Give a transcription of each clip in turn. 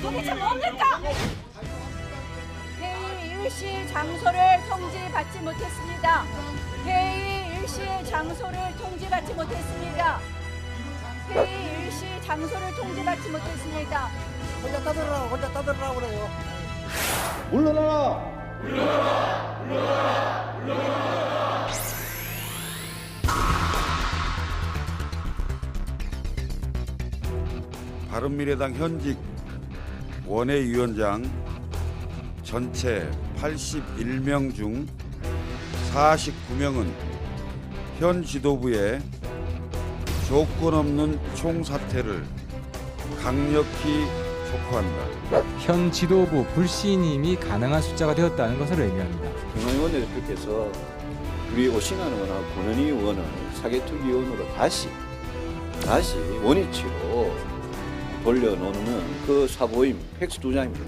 도대체 뭡니까? 회의 일시 장소를 통지받지 못했습니다. 회의 일시 장소를 통지받지 못했습니다. 회의 일시 장소를 통지받지 못했습니다. 혼자 따들으라고 그래요. 물러나라! 바른미래당 현직 원외위원장 전체 81명 중 49명은 현 지도부의 조건 없는 총사퇴를 강력히 촉구한다. 현 지도부 불신임이 가능한 숫자가 되었다는 것을 의미합니다. 김광현 원내대표께서 우리 오신환 의원하고 권은희 의원을 사개특위위원으로 다시 원위치로 돌려놓는 그 사보임 팩스 2장입니다.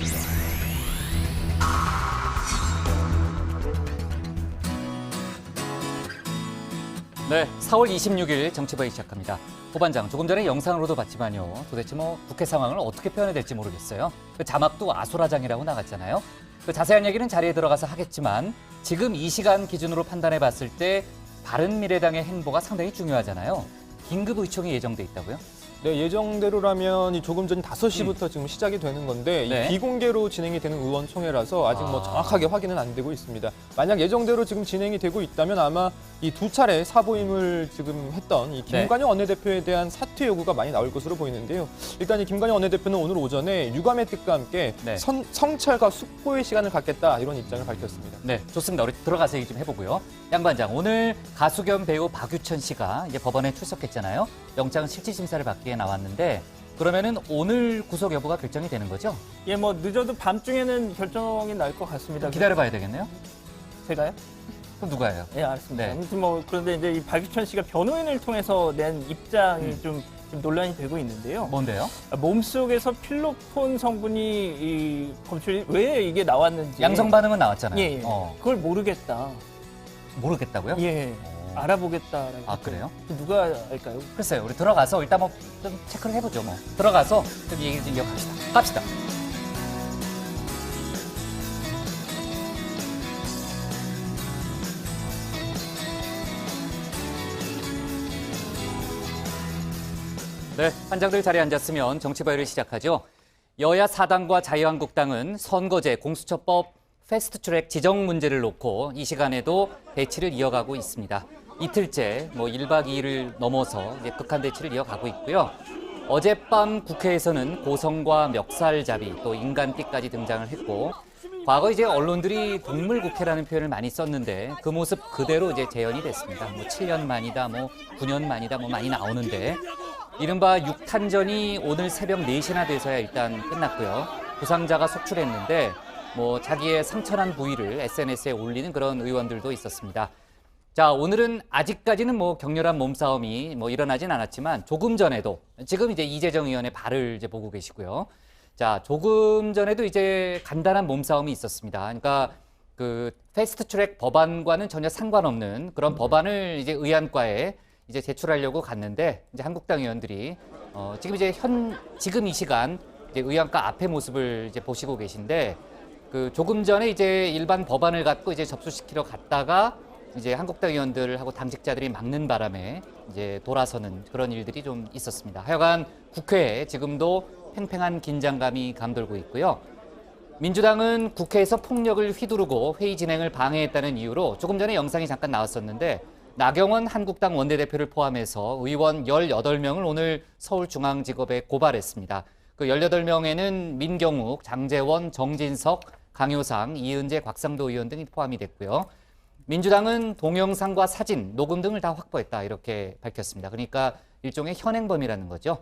네, 4월 26일 정치바이 시작합니다. 후반장, 조금 전에 영상으로도 봤지만요. 도대체 국회 상황을 어떻게 표현해야 될지 모르겠어요. 그 자막도 아수라장이라고 나갔잖아요. 그 자세한 얘기는 자리에 들어가서 하겠지만 지금 이 시간 기준으로 판단해 봤을 때 바른미래당의 행보가 상당히 중요하잖아요. 긴급 의총이 예정돼 있다고요? 네, 예정대로라면 이 조금 전 5시부터 지금 시작이 되는 건데 네. 이 비공개로 진행이 되는 의원총회라서 아직 정확하게 확인은 안 되고 있습니다. 만약 예정대로 지금 진행이 되고 있다면 아마 이 두 차례 사보임을 지금 했던 이 김관영 원내대표에 대한 사퇴 요구가 많이 나올 것으로 보이는데요. 일단 이 김관영 원내대표는 오늘 오전에 유감의 뜻과 함께 성찰과 숙고의 시간을 갖겠다 이런 입장을 밝혔습니다. 네, 좋습니다. 우리 들어가서 얘기 좀 해보고요. 양 반장, 오늘 가수 겸 배우 박유천 씨가 이제 법원에 출석했잖아요. 영장 실질심사를 받기에 나왔는데 그러면은 오늘 구속 여부가 결정이 되는 거죠? 예, 늦어도 밤중에는 결정이 날 것 같습니다. 기다려봐야 되겠네요. 제가요? 그럼 누가 해요? 예, 알겠습니다. 네. 아무튼 그런데 이제 이 박유천 씨가 변호인을 통해서 낸 입장이 좀 논란이 되고 있는데요. 뭔데요? 몸속에서 필로폰 성분이 검출 왜 이게 나왔는지 양성 반응은 나왔잖아요. 예, 그걸 모르겠다. 모르겠다고요? 예. 알아보겠다라고. 아, 그래요? 누가 할까요? 글쎄요. 우리 들어가서 일단 좀 체크를 해보죠. 들어가서 좀 얘기 좀 이어갑시다. 갑시다. 네, 환장들 자리에 앉았으면 정치바이를 시작하죠. 여야 4당과 자유한국당은 선거제, 공수처법, 패스트트랙 지정 문제를 놓고 이 시간에도 대치를 이어가고 있습니다. 이틀째 1박 2일을 넘어서 이제 극한 대치를 이어가고 있고요. 어젯밤 국회에서는 고성과 멱살잡이 또 인간띠까지 등장을 했고 과거 이제 언론들이 동물국회라는 표현을 많이 썼는데 그 모습 그대로 이제 재현이 됐습니다. 7년 만이다, 9년 만이다, 많이 나오는데 이른바 6탄전이 오늘 새벽 4시나 돼서야 일단 끝났고요. 부상자가 속출했는데 자기의 상처난 부위를 SNS에 올리는 그런 의원들도 있었습니다. 자, 오늘은 아직까지는 격렬한 몸싸움이 일어나진 않았지만 조금 전에도 지금 이제 이재정 의원의 발을 이제 보고 계시고요. 자, 조금 전에도 이제 간단한 몸싸움이 있었습니다. 그러니까 그 패스트트랙 법안과는 전혀 상관없는 그런 법안을 이제 의안과에 이제 제출하려고 갔는데 이제 한국당 의원들이 지금 이 시간 이제 의안과 앞에 모습을 이제 보시고 계신데 그 조금 전에 이제 일반 법안을 갖고 이제 접수시키러 갔다가 이제 한국당 의원들하고 당직자들이 막는 바람에 이제 돌아서는 그런 일들이 좀 있었습니다. 하여간 국회에 지금도 팽팽한 긴장감이 감돌고 있고요. 민주당은 국회에서 폭력을 휘두르고 회의 진행을 방해했다는 이유로 조금 전에 영상이 잠깐 나왔었는데 나경원 한국당 원내대표를 포함해서 의원 18명을 오늘 서울중앙지법에 고발했습니다. 그 18명에는 민경욱, 장제원, 정진석, 강효상, 이은재, 곽상도 의원 등이 포함이 됐고요. 민주당은 동영상과 사진, 녹음 등을 다 확보했다 이렇게 밝혔습니다. 그러니까 일종의 현행범이라는 거죠.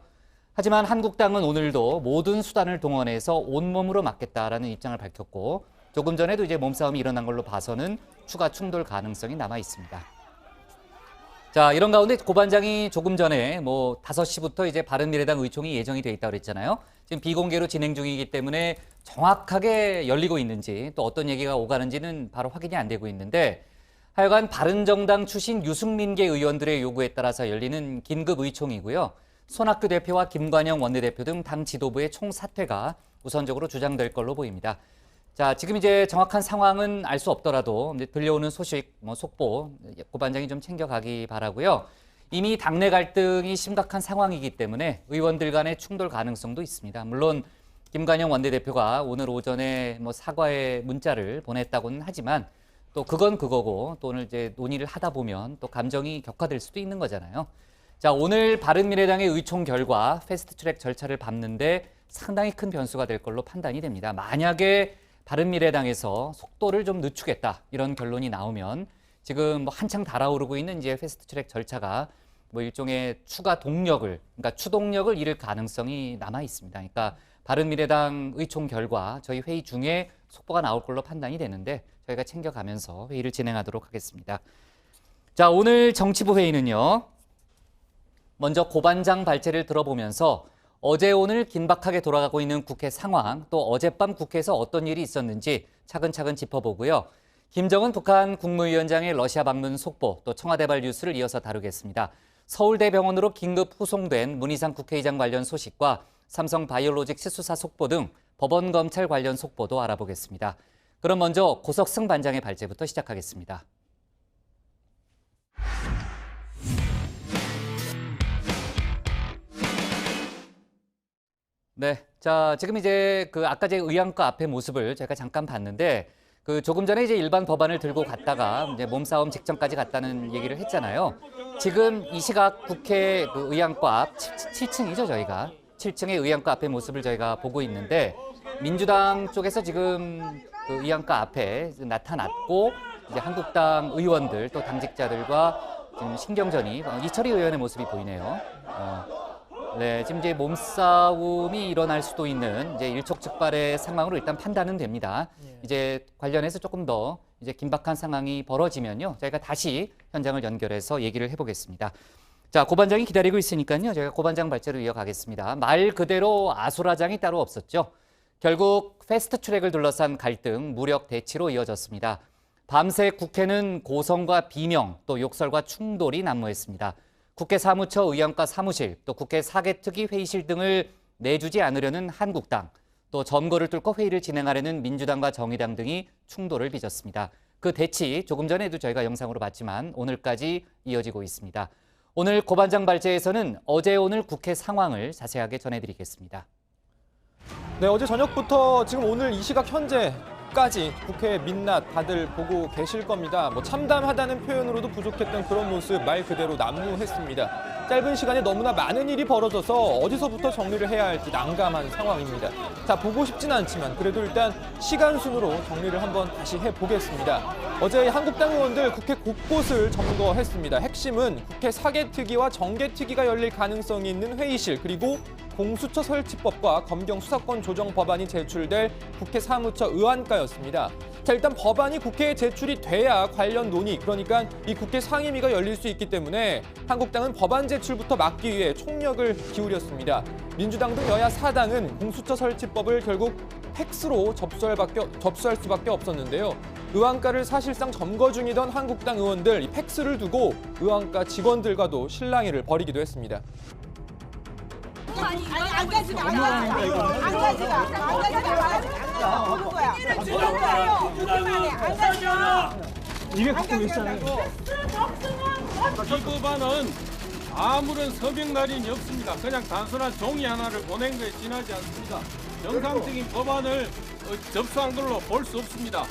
하지만 한국당은 오늘도 모든 수단을 동원해서 온몸으로 막겠다라는 입장을 밝혔고 조금 전에도 이제 몸싸움이 일어난 걸로 봐서는 추가 충돌 가능성이 남아 있습니다. 자, 이런 가운데 고반장이 조금 전에 5시부터 이제 바른미래당 의총이 예정이 돼 있다고 그랬잖아요. 지금 비공개로 진행 중이기 때문에 정확하게 열리고 있는지 또 어떤 얘기가 오가는지는 바로 확인이 안 되고 있는데 하여간 바른정당 출신 유승민계 의원들의 요구에 따라서 열리는 긴급 의총이고요. 손학규 대표와 김관영 원내대표 등 당 지도부의 총사퇴가 우선적으로 주장될 걸로 보입니다. 자, 지금 이제 정확한 상황은 알 수 없더라도 이제 들려오는 소식, 속보, 고반장이 좀 챙겨가기 바라고요. 이미 당내 갈등이 심각한 상황이기 때문에 의원들 간의 충돌 가능성도 있습니다. 물론 김관영 원내대표가 오늘 오전에 사과의 문자를 보냈다고는 하지만 또 그건 그거고 또 오늘 이제 논의를 하다 보면 또 감정이 격화될 수도 있는 거잖아요. 자, 오늘 바른미래당의 의총 결과 패스트트랙 절차를 밟는데 상당히 큰 변수가 될 걸로 판단이 됩니다. 만약에 바른미래당에서 속도를 좀 늦추겠다 이런 결론이 나오면 지금 한창 달아오르고 있는 이제 패스트트랙 절차가 일종의 추가 동력을, 그러니까 추동력을 잃을 가능성이 남아 있습니다. 그러니까 바른미래당 의총 결과 저희 회의 중에 속보가 나올 걸로 판단이 되는데 저희가 챙겨가면서 회의를 진행하도록 하겠습니다. 자, 오늘 정치부 회의는요. 먼저 고반장 발제를 들어보면서 어제 오늘 긴박하게 돌아가고 있는 국회 상황, 또 어젯밤 국회에서 어떤 일이 있었는지 차근차근 짚어보고요. 김정은 북한 국무위원장의 러시아 방문 속보, 또 청와대발 뉴스를 이어서 다루겠습니다. 서울대병원으로 긴급 후송된 문희상 국회의장 관련 소식과 삼성 바이오로직스 수사 속보 등 법원 검찰 관련 속보도 알아보겠습니다. 그럼 먼저 고석승 반장의 발제부터 시작하겠습니다. 네, 자, 지금 이제 아까 제 의안과 앞의 모습을 제가 잠깐 봤는데 조금 전에 이제 일반 법안을 들고 갔다가 이제 몸싸움 직전까지 갔다는 얘기를 했잖아요. 지금 이 시각 국회 의안과 앞 7층이죠, 저희가. 7층의 의안과 앞의 모습을 저희가 보고 있는데 민주당 쪽에서 지금 의안과 앞에 나타났고 이제 한국당 의원들 또 당직자들과 지금 신경전이 이철희 의원의 모습이 보이네요. 네, 지금 이제 몸싸움이 일어날 수도 있는 이제 일촉즉발의 상황으로 일단 판단은 됩니다. 이제 관련해서 조금 더 이제 긴박한 상황이 벌어지면요, 저희가 다시 현장을 연결해서 얘기를 해보겠습니다. 자, 고반장이 기다리고 있으니까요, 저희가 고반장 발제로 이어가겠습니다. 말 그대로 아수라장이 따로 없었죠. 결국 패스트트랙을 둘러싼 갈등, 무력 대치로 이어졌습니다. 밤새 국회는 고성과 비명, 또 욕설과 충돌이 난무했습니다. 국회 사무처 의안과 사무실, 또 국회 사개특위 회의실 등을 내주지 않으려는 한국당, 또 점거를 뚫고 회의를 진행하려는 민주당과 정의당 등이 충돌을 빚었습니다. 그 대치 조금 전에도 저희가 영상으로 봤지만 오늘까지 이어지고 있습니다. 오늘 고반장 발제에서는 어제 오늘 국회 상황을 자세하게 전해드리겠습니다. 네, 어제 저녁부터 지금 오늘 이 시각 현재까지 국회 민낯 다들 보고 계실 겁니다. 참담하다는 표현으로도 부족했던 그런 모습 말 그대로 난무했습니다. 짧은 시간에 너무나 많은 일이 벌어져서 어디서부터 정리를 해야 할지 난감한 상황입니다. 자, 보고 싶진 않지만 그래도 일단 시간 순으로 정리를 한번 다시 해보겠습니다. 어제 한국당 의원들 국회 곳곳을 점거했습니다. 핵심은 국회 사개특위와 정개특위가 열릴 가능성이 있는 회의실, 그리고 공수처 설치법과 검경 수사권 조정 법안이 제출될 국회 사무처 의안과였습니다. 자, 일단 법안이 국회에 제출이 돼야 관련 논의, 그러니까 이 국회 상임위가 열릴 수 있기 때문에 한국당은 법안 제출부터 막기 위해 총력을 기울였습니다. 민주당 등 여야 4당은 공수처 설치법을 결국 팩스로 접수할 수밖에 없었는데요. 의안과를 사실상 점거 중이던 한국당 의원들, 이 팩스를 두고 의안과 직원들과도 실랑이를 벌이기도 했습니다. 안 가지가 보는 거야. 입에 갖고 있잖아요. 이 법안은 아무런 서명 날인이 없습니다. 그냥 단순한 종이 하나를 보낸 것에 지나지 않습니다. 정상적인 법안을 접수한 걸로 볼 수 없습니다.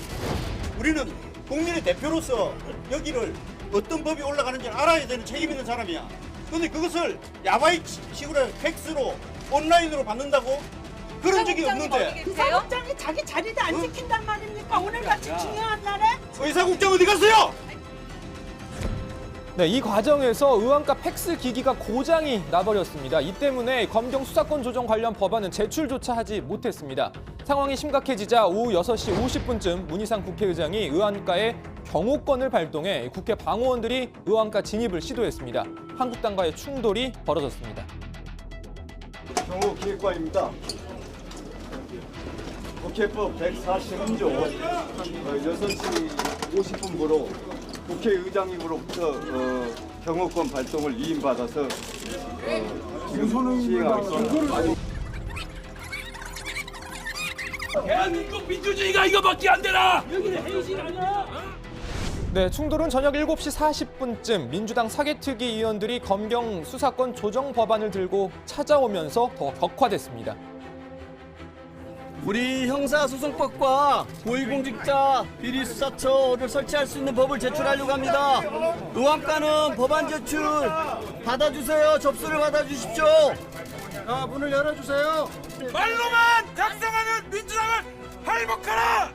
우리는 국민의 대표로서 여기를 어떤 법이 올라가는지를 알아야 되는 책임 있는 사람이야. 근데 그것을 야바이식으로 팩스로 온라인으로 받는다고? 그런 적이 없는데. 의사국장이 자기 자리도 안 지킨단 말입니까? 오늘같이 중요한 날에? 의사국장 어디 갔어요? 네, 이 과정에서 의안과 팩스 기기가 고장이 나버렸습니다. 이 때문에 검경 수사권 조정 관련 법안은 제출조차 하지 못했습니다. 상황이 심각해지자 오후 6시 50분쯤 문희상 국회의장이 의안과에 경호권을 발동해 국회 방호원들이 의안과 진입을 시도했습니다. 한국당과의 충돌이 벌어졌습니다. 경호기획관입니다. 국회법 143조 6시 50분부로 국회의장님으로부터 경호권 발동을 위임받아서 지금 시행하고 있습니다. 대한민국 민주주의가 이거밖에 안 되나? 여기는 회의실 아니야? 네, 충돌은 저녁 7시 40분쯤 민주당 사개특위 의원들이 검경 수사권 조정 법안을 들고 찾아오면서 더 격화됐습니다. 우리 형사소송법과 고위공직자 비리수사처를 설치할 수 있는 법을 제출하려고 합니다. 의원과는 법안 제출 받아주세요. 접수를 받아주십시오. 자, 문을 열어주세요. 말로만 작성하는 민주당을 할복하라!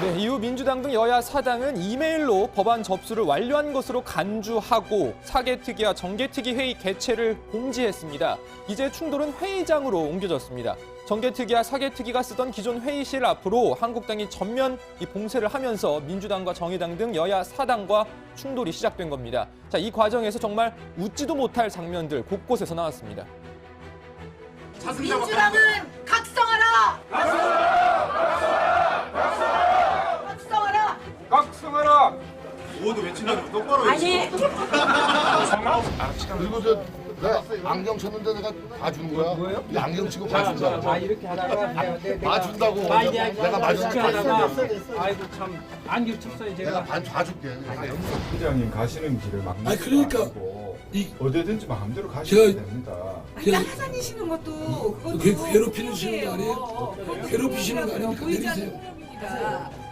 네, 이후 민주당 등 여야 사당은 이메일로 법안 접수를 완료한 것으로 간주하고 사개특위와 정개특위 회의 개최를 공지했습니다. 이제 충돌은 회의장으로 옮겨졌습니다. 정개특위와 사개특위가 쓰던 기존 회의실 앞으로 한국당이 전면 봉쇄를 하면서 민주당과 정의당 등 여야 사당과 충돌이 시작된 겁니다. 자, 이 과정에서 정말 웃지도 못할 장면들 곳곳에서 나왔습니다. 민주당은 각성하라! 각성하라! 모두 외친다고 똑바로 아니, 그리고 내가 안경 쳤는데 내가 봐주는 거야? 뭐예요? 이 안경 치고 봐준다. 이렇게 하다가 봐준다고. 내가 봐준다고. 아이고 참 안경 쳤어요 내가 봐줄게. 부장님 가시는 길을 막 그러니까 어디든지 마음대로 가시면 됩니다. 따라다니시는 것도 괴롭히시는 거 아니에요? 괴롭히시는 거 아닙니까? 내리세요.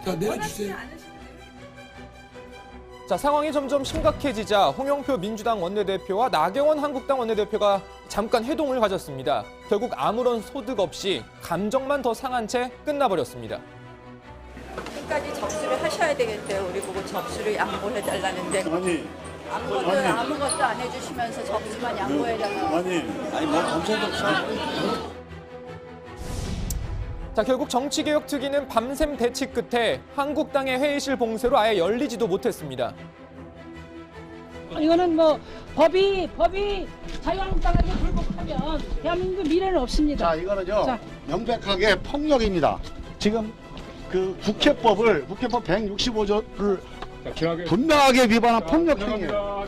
자, 내려주세요. 자, 상황이 점점 심각해지자 홍영표 민주당 원내대표와 나경원 한국당 원내대표가 잠깐 회동을 가졌습니다. 결국 아무런 소득 없이 감정만 더 상한 채 끝나버렸습니다. 끝까지 접수를 하셔야 되겠대요. 우리 보고 접수를 양보해달라는데 아니 아무것도 안 해주시면서 접수만 양보해달라고. 아니 뭐 검찰도 없어. 자, 결국 정치개혁특위는 밤샘 대치 끝에 한국당의 회의실 봉쇄로 아예 열리지도 못했습니다. 이거는 뭐 법이 자유한국당에게 불복하면 대한민국 미래는 없습니다. 자, 이거는요. 명백하게 폭력입니다. 지금 그 국회법 165조를 분명하게 위반한 폭력행위예요.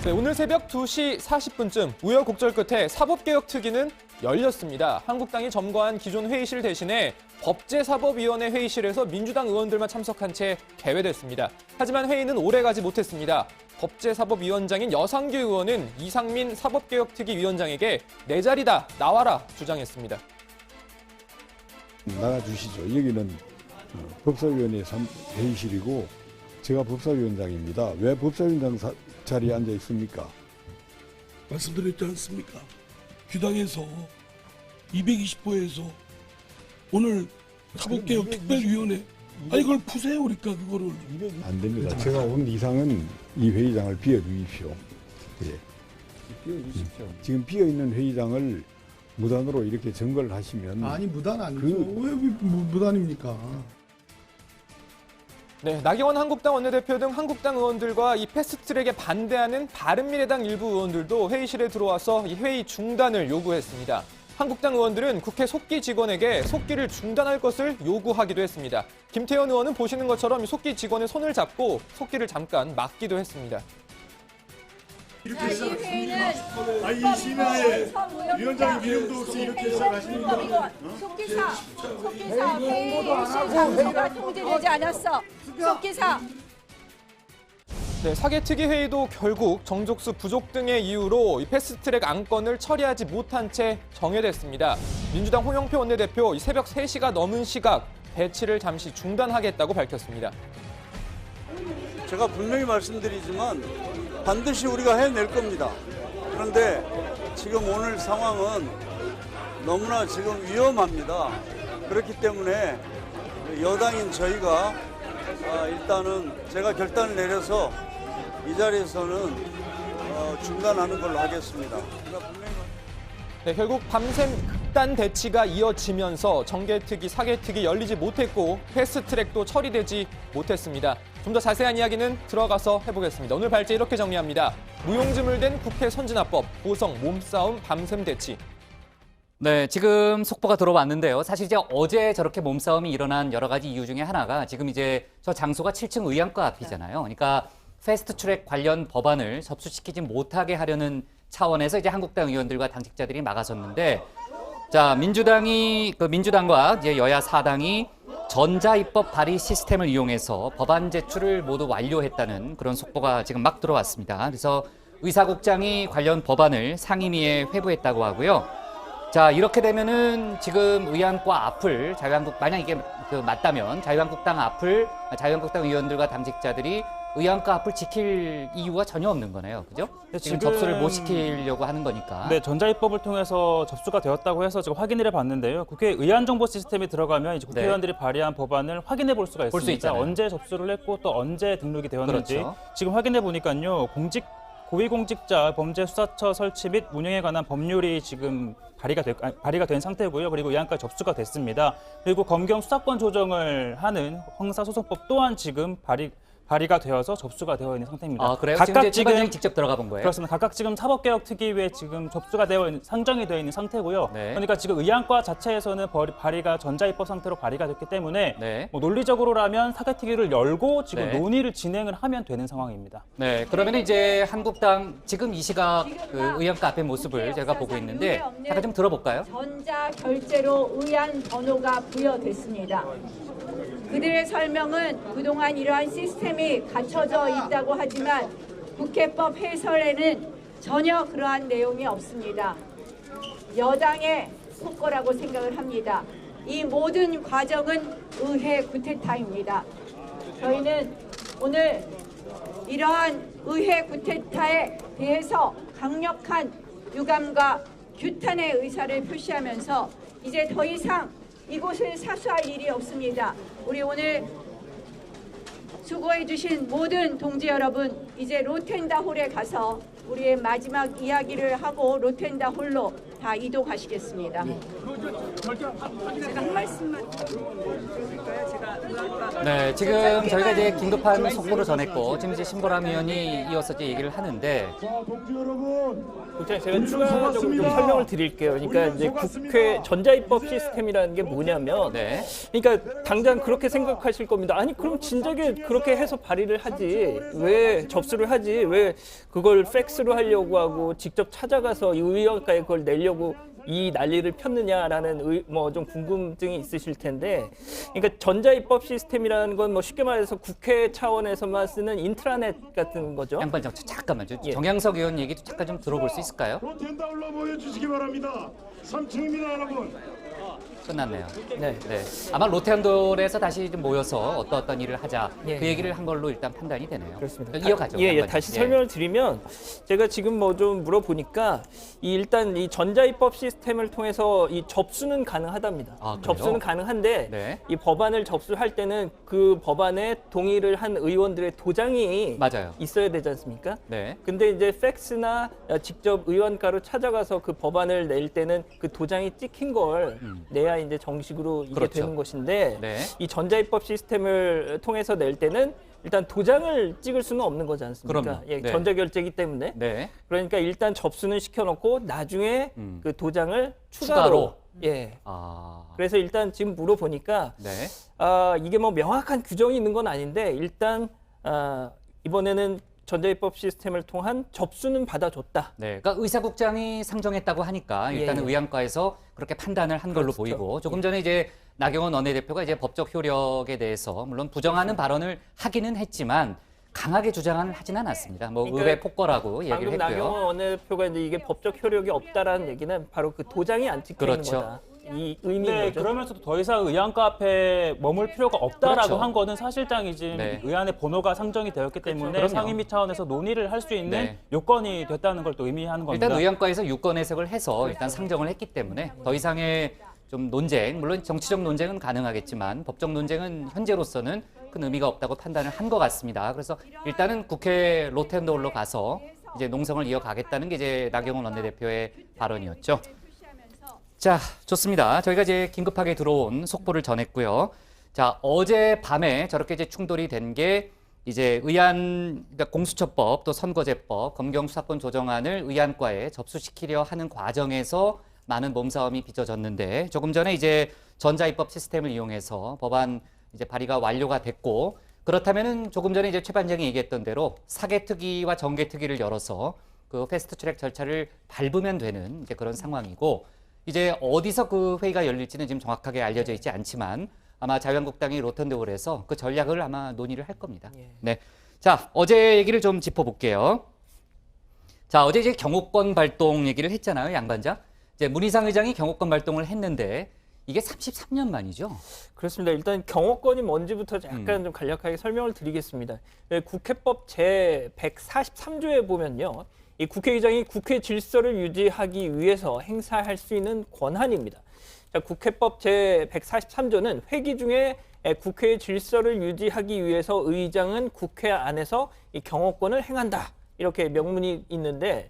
네, 오늘 새벽 2시 40분쯤 우여곡절 끝에 사법개혁특위는 열렸습니다. 한국당이 점거한 기존 회의실 대신에 법제사법위원회 회의실에서 민주당 의원들만 참석한 채 개회됐습니다. 하지만 회의는 오래가지 못했습니다. 법제사법위원장인 여상규 의원은 이상민 사법개혁특위위원장에게 내 자리다, 나와라 주장했습니다. 나가주시죠. 여기는 법사위원회 회의실이고 제가 법사위원장입니다. 왜 법사위원장 자리에 앉아 있습니까? 말씀드렸지 않습니까? 규당에서 220호에서 오늘 사법개혁 특별위원회 이걸 푸세요 그러니까 그거를 안 됩니다. 제가 온 이상은 이 회의장을 비워주십시오. 예. 비워주십시오. 지금 비어있는 회의장을 무단으로 이렇게 점거를 하시면 아니 무단 아니죠. 왜 무단입니까? 네, 나경원 한국당 원내대표 등 한국당 의원들과 이 패스트트랙에 반대하는 바른미래당 일부 의원들도 회의실에 들어와서 이 회의 중단을 요구했습니다. 한국당 의원들은 국회 속기 직원에게 속기를 중단할 것을 요구하기도 했습니다. 김태현 의원은 보시는 것처럼 속기 직원의 손을 잡고 속기를 잠깐 막기도 했습니다. 자, 이 회의는 이 심야에 위원장님 이름도 없이 이렇게 시작하십니까? 속기사 회의 일시 장소가 통제되지 않았어. 속기사. 네, 사개특위 회의도 결국 정족수 부족 등의 이유로 이 패스트트랙 안건을 처리하지 못한 채 정회됐습니다. 민주당 홍영표 원내대표 새벽 3시가 넘은 시각 배치를 잠시 중단하겠다고 밝혔습니다. 제가 분명히 말씀드리지만 반드시 우리가 해낼 겁니다. 그런데 지금 오늘 상황은 너무나 지금 위험합니다. 그렇기 때문에 여당인 저희가 일단은 제가 결단을 내려서 이 자리에서는 중단하는 걸로 하겠습니다. 네, 결국 밤샘 극단 대치가 이어지면서 정개특위, 사개특위 열리지 못했고 패스트트랙도 처리되지 못했습니다. 좀 더 자세한 이야기는 들어가서 해보겠습니다. 오늘 발제 이렇게 정리합니다. 무용지물된 국회 선진화법, 보성, 몸싸움, 밤샘 대치. 네, 지금 속보가 들어왔는데요. 사실 이제 어제 저렇게 몸싸움이 일어난 여러 가지 이유 중에 하나가 지금 이제 저 장소가 7층 의안과 앞이잖아요. 그러니까 패스트트랙 관련 법안을 접수시키지 못하게 하려는 차원에서 이제 한국당 의원들과 당직자들이 막아섰는데, 자, 민주당과 이제 여야 4당이 전자입법 발의 시스템을 이용해서 법안 제출을 모두 완료했다는 그런 속보가 지금 막 들어왔습니다. 그래서 의사국장이 관련 법안을 상임위에 회부했다고 하고요. 자, 이렇게 되면은 지금 의안과 앞을 만약 이게 맞다면 자유한국당 의원들과 당직자들이 의안과 앞을 지킬 이유가 전혀 없는 거네요. 그죠? 지금 접수를 못 시키려고 하는 거니까. 네, 전자입법을 통해서 접수가 되었다고 해서 지금 확인을 해봤는데요. 국회 의안정보 시스템에 들어가면 이제 국회의원들이 발의한 법안을 확인해 볼 수가 있습니다. 언제 접수를 했고 또 언제 등록이 되었는지. 그렇죠. 지금 확인해 보니까요. 고위공직자 범죄수사처 설치 및 운영에 관한 법률이 지금 발의가 된 상태고요. 그리고 의안까지 접수가 됐습니다. 그리고 검경 수사권 조정을 하는 형사소송법 또한 지금 발의가 되어서 접수가 되어 있는 상태입니다. 아, 그래요? 지금 지금 직접 들어가 본 거예요? 그렇습니다. 각각 지금 사법개혁특위에 지금 접수가 상정이 되어 있는 상태고요. 네. 그러니까 지금 의안과 자체에서는 발의가 전자입법 상태로 발의가 됐기 때문에 네. 뭐 논리적으로라면 사개특위를 열고 지금 네. 논의를 진행을 하면 되는 상황입니다. 네, 그러면 이제 한국당 지금 이 시각 의안과 앞의 모습을 제가 보고 있는데 잠깐 좀 들어볼까요? 전자 결제로 의안 번호가 부여됐습니다. 그들의 설명은 그동안 이러한 시스템이 갖춰져 있다고 하지만 국회법 해설에는 전혀 그러한 내용이 없습니다. 여당의 속거라고 생각을 합니다. 이 모든 과정은 의회 구태타입니다. 저희는 오늘 이러한 의회 구태타에 대해서 강력한 유감과 규탄의 의사를 표시하면서 이제 더 이상 이곳을 사수할 일이 없습니다. 우리 오늘 수고해 주신 모든 동지 여러분, 이제 로텐다 홀에 가서 우리의 마지막 이야기를 하고 로텐다 홀로 다 이동하시겠습니다. 제가 한 말씀만 드릴까요? 제가 네, 지금 저희가 이제 긴급한 속보를 전했고 지금 이제 신보람 의원이 이어서 이제 얘기를 하는데, 동지 여러분, 제가 추가적으로 좀 설명을 드릴게요. 그러니까 이제 국회 전자입법 시스템이라는 게 뭐냐면, 네. 그러니까 당장 그렇게 생각하실 겁니다. 아니 그럼 진작에 그렇게 해서 발의를 하지, 왜 접수를 하지, 왜 그걸 팩스로 하려고 하고 직접 찾아가서 이 의원가에 그걸 내려고 이 난리를 폈느냐라는 좀 궁금증이 있으실 텐데, 그러니까 전자입법 시스템이라는 건 뭐 쉽게 말해서 국회 차원에서만 쓰는 인트라넷 같은 거죠. 양반 잠깐만요. 정양석 의원 얘기도 잠깐 좀 들어볼 수 있을까요? 로텐다 올라 모여주시기 바랍니다. 3층입니다, 여러분. 끝났네요. 네. 아마 로테안돌에서 다시 좀 모여서 어떤 일을 하자, 예. 그 얘기를 한 걸로 일단 판단이 되네요. 그렇습니다. 이어가죠. 다시 설명을 드리면, 제가 지금 뭐 좀 물어보니까 일단 이 전자입법 시스템을 통해서 이 접수는 가능하답니다. 아, 접수는 가능한데 네. 이 법안을 접수할 때는 그 법안에 동의를 한 의원들의 도장이 맞아요. 있어야 되지 않습니까? 네. 근데 이제 팩스나 직접 의원가로 찾아가서 그 법안을 낼 때는 그 도장이 찍힌 걸 내야 이제 정식으로 이게 그렇죠. 되는 것인데, 네. 이 전자입법 시스템을 통해서 낼 때는 일단 도장을 찍을 수는 없는 거지 않습니까? 그럼요. 예, 네. 전자결제이기 때문에. 네. 그러니까 일단 접수는 시켜놓고 나중에 그 도장을 추가로. 추가로. 예. 아. 그래서 일단 지금 물어보니까 네. 이게 뭐 명확한 규정이 있는 건 아닌데, 일단 이번에는 전자입법 시스템을 통한 접수는 받아줬다. 네, 그러니까 의사국장이 상정했다고 하니까 일단은 예. 의안과에서 그렇게 판단을 한 걸로 그렇죠. 보이고, 조금 전에 이제 나경원 원내대표가 이제 법적 효력에 대해서 물론 부정하는 발언을 하기는 했지만 강하게 주장은 하진 않았습니다. 뭐 그러니까 의회 폭거라고 얘기를 방금 했고요. 나경원 원내대표가 이제 이게 법적 효력이 없다라는 얘기는 바로 그 도장이 안 찍혀 그렇죠. 있는 거다. 이 의미인 네, 거죠. 그러면서도 더 이상 의안과 앞에 머물 필요가 없다라고 그렇죠. 한 거는 사실상 이제 네. 의안의 번호가 상정이 되었기 때문에 그럼요. 상임위 차원에서 논의를 할 수 있는 네. 요건이 됐다는 걸 또 의미하는 겁니다. 일단 의안과에서 유권 해석을 해서 일단 상정을 했기 때문에 더 이상의 좀 논쟁, 물론 정치적 논쟁은 가능하겠지만 법적 논쟁은 현재로서는 큰 의미가 없다고 판단을 한 것 같습니다. 그래서 일단은 국회 로텐도홀로 가서 이제 농성을 이어가겠다는 게 이제 나경원 원내대표의 발언이었죠. 자, 좋습니다. 저희가 이제 긴급하게 들어온 속보를 전했고요. 자, 어제 밤에 저렇게 이제 충돌이 된 게 이제 그러니까 공수처법 또 선거제법, 검경 수사권 조정안을 의안과에 접수시키려 하는 과정에서 많은 몸싸움이 빚어졌는데 조금 전에 이제 전자입법 시스템을 이용해서 법안 이제 발의가 완료가 됐고 그렇다면은 조금 전에 이제 최 반장이 얘기했던 대로 사개특위와 정개특위를 열어서 그 패스트트랙 절차를 밟으면 되는 이제 그런 상황이고 이제 어디서 그 회의가 열릴지는 지금 정확하게 알려져 있지 않지만 아마 자유한국당이 로텐더홀에서 그 전략을 아마 논의를 할 겁니다. 네. 자, 어제 얘기를 좀 짚어볼게요. 자, 어제 이제 경호권 발동 얘기를 했잖아요, 양 반장. 이제 문희상 의장이 경호권 발동을 했는데 이게 33년 만이죠? 그렇습니다. 일단 경호권이 뭔지부터 약간 좀 간략하게 설명을 드리겠습니다. 국회법 제143조에 보면요. 이 국회의장이 국회 질서를 유지하기 위해서 행사할 수 있는 권한입니다. 자, 국회법 제143조는 회기 중에 국회의 질서를 유지하기 위해서 의장은 국회 안에서 이 경호권을 행한다. 이렇게 명문이 있는데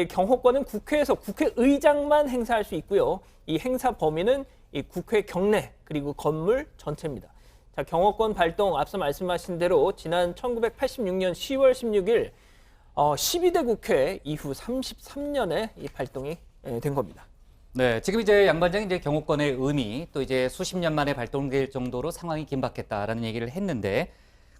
경호권은 국회에서 국회의장만 행사할 수 있고요. 이 행사 범위는 이 국회 경내 그리고 건물 전체입니다. 자, 경호권 발동 앞서 말씀하신 대로 지난 1986년 10월 16일 12대 국회 이후 33년에 이 발동이 된 겁니다. 네, 지금 이제 양 반장이 이제 경호권의 의미 또 이제 수십 년 만에 발동될 정도로 상황이 긴박했다라는 얘기를 했는데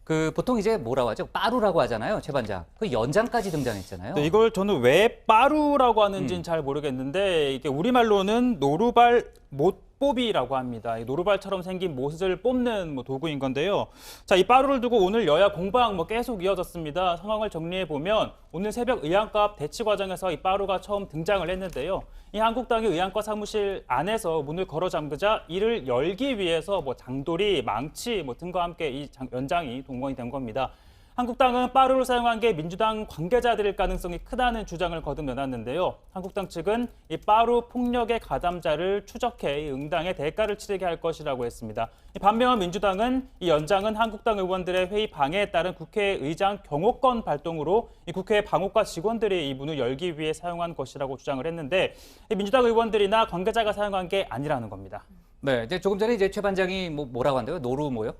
그 보통 이제 뭐라고 하죠? 빠루라고 하잖아요, 최 반장. 그 연장까지 등장했잖아요. 네, 이걸 저는 왜 빠루라고 하는지는 잘 모르겠는데 이게 우리말로는 노루발 못뽑이라고 합니다. 이 노루발처럼 생긴 못을 뽑는 도구인 건데요. 자, 이 빠루를 두고 오늘 여야 공방 계속 이어졌습니다. 상황을 정리해 보면 오늘 새벽 의안과 앞 대치 과정에서 이 빠루가 처음 등장을 했는데요. 이 한국당의 의안과 사무실 안에서 문을 걸어 잠그자 이를 열기 위해서 장돌이, 망치 등과 함께 이 연장이 동원이 된 겁니다. 한국당은 빠루를 사용한 게 민주당 관계자들일 가능성이 크다는 주장을 거듭내놨는데요. 한국당 측은 이 빠루 폭력의 가담자를 추적해 응당의 대가를 치르게 할 것이라고 했습니다. 반면 민주당은 이 연장은 한국당 의원들의 회의 방해에 따른 국회의장 경호권 발동으로 이 국회 방호과 직원들이 이 문을 열기 위해 사용한 것이라고 주장을 했는데 민주당 의원들이나 관계자가 사용한 게 아니라는 겁니다. 네, 이제 조금 전에 이제 최 반장이 뭐라고 한다고요? 노루 뭐요?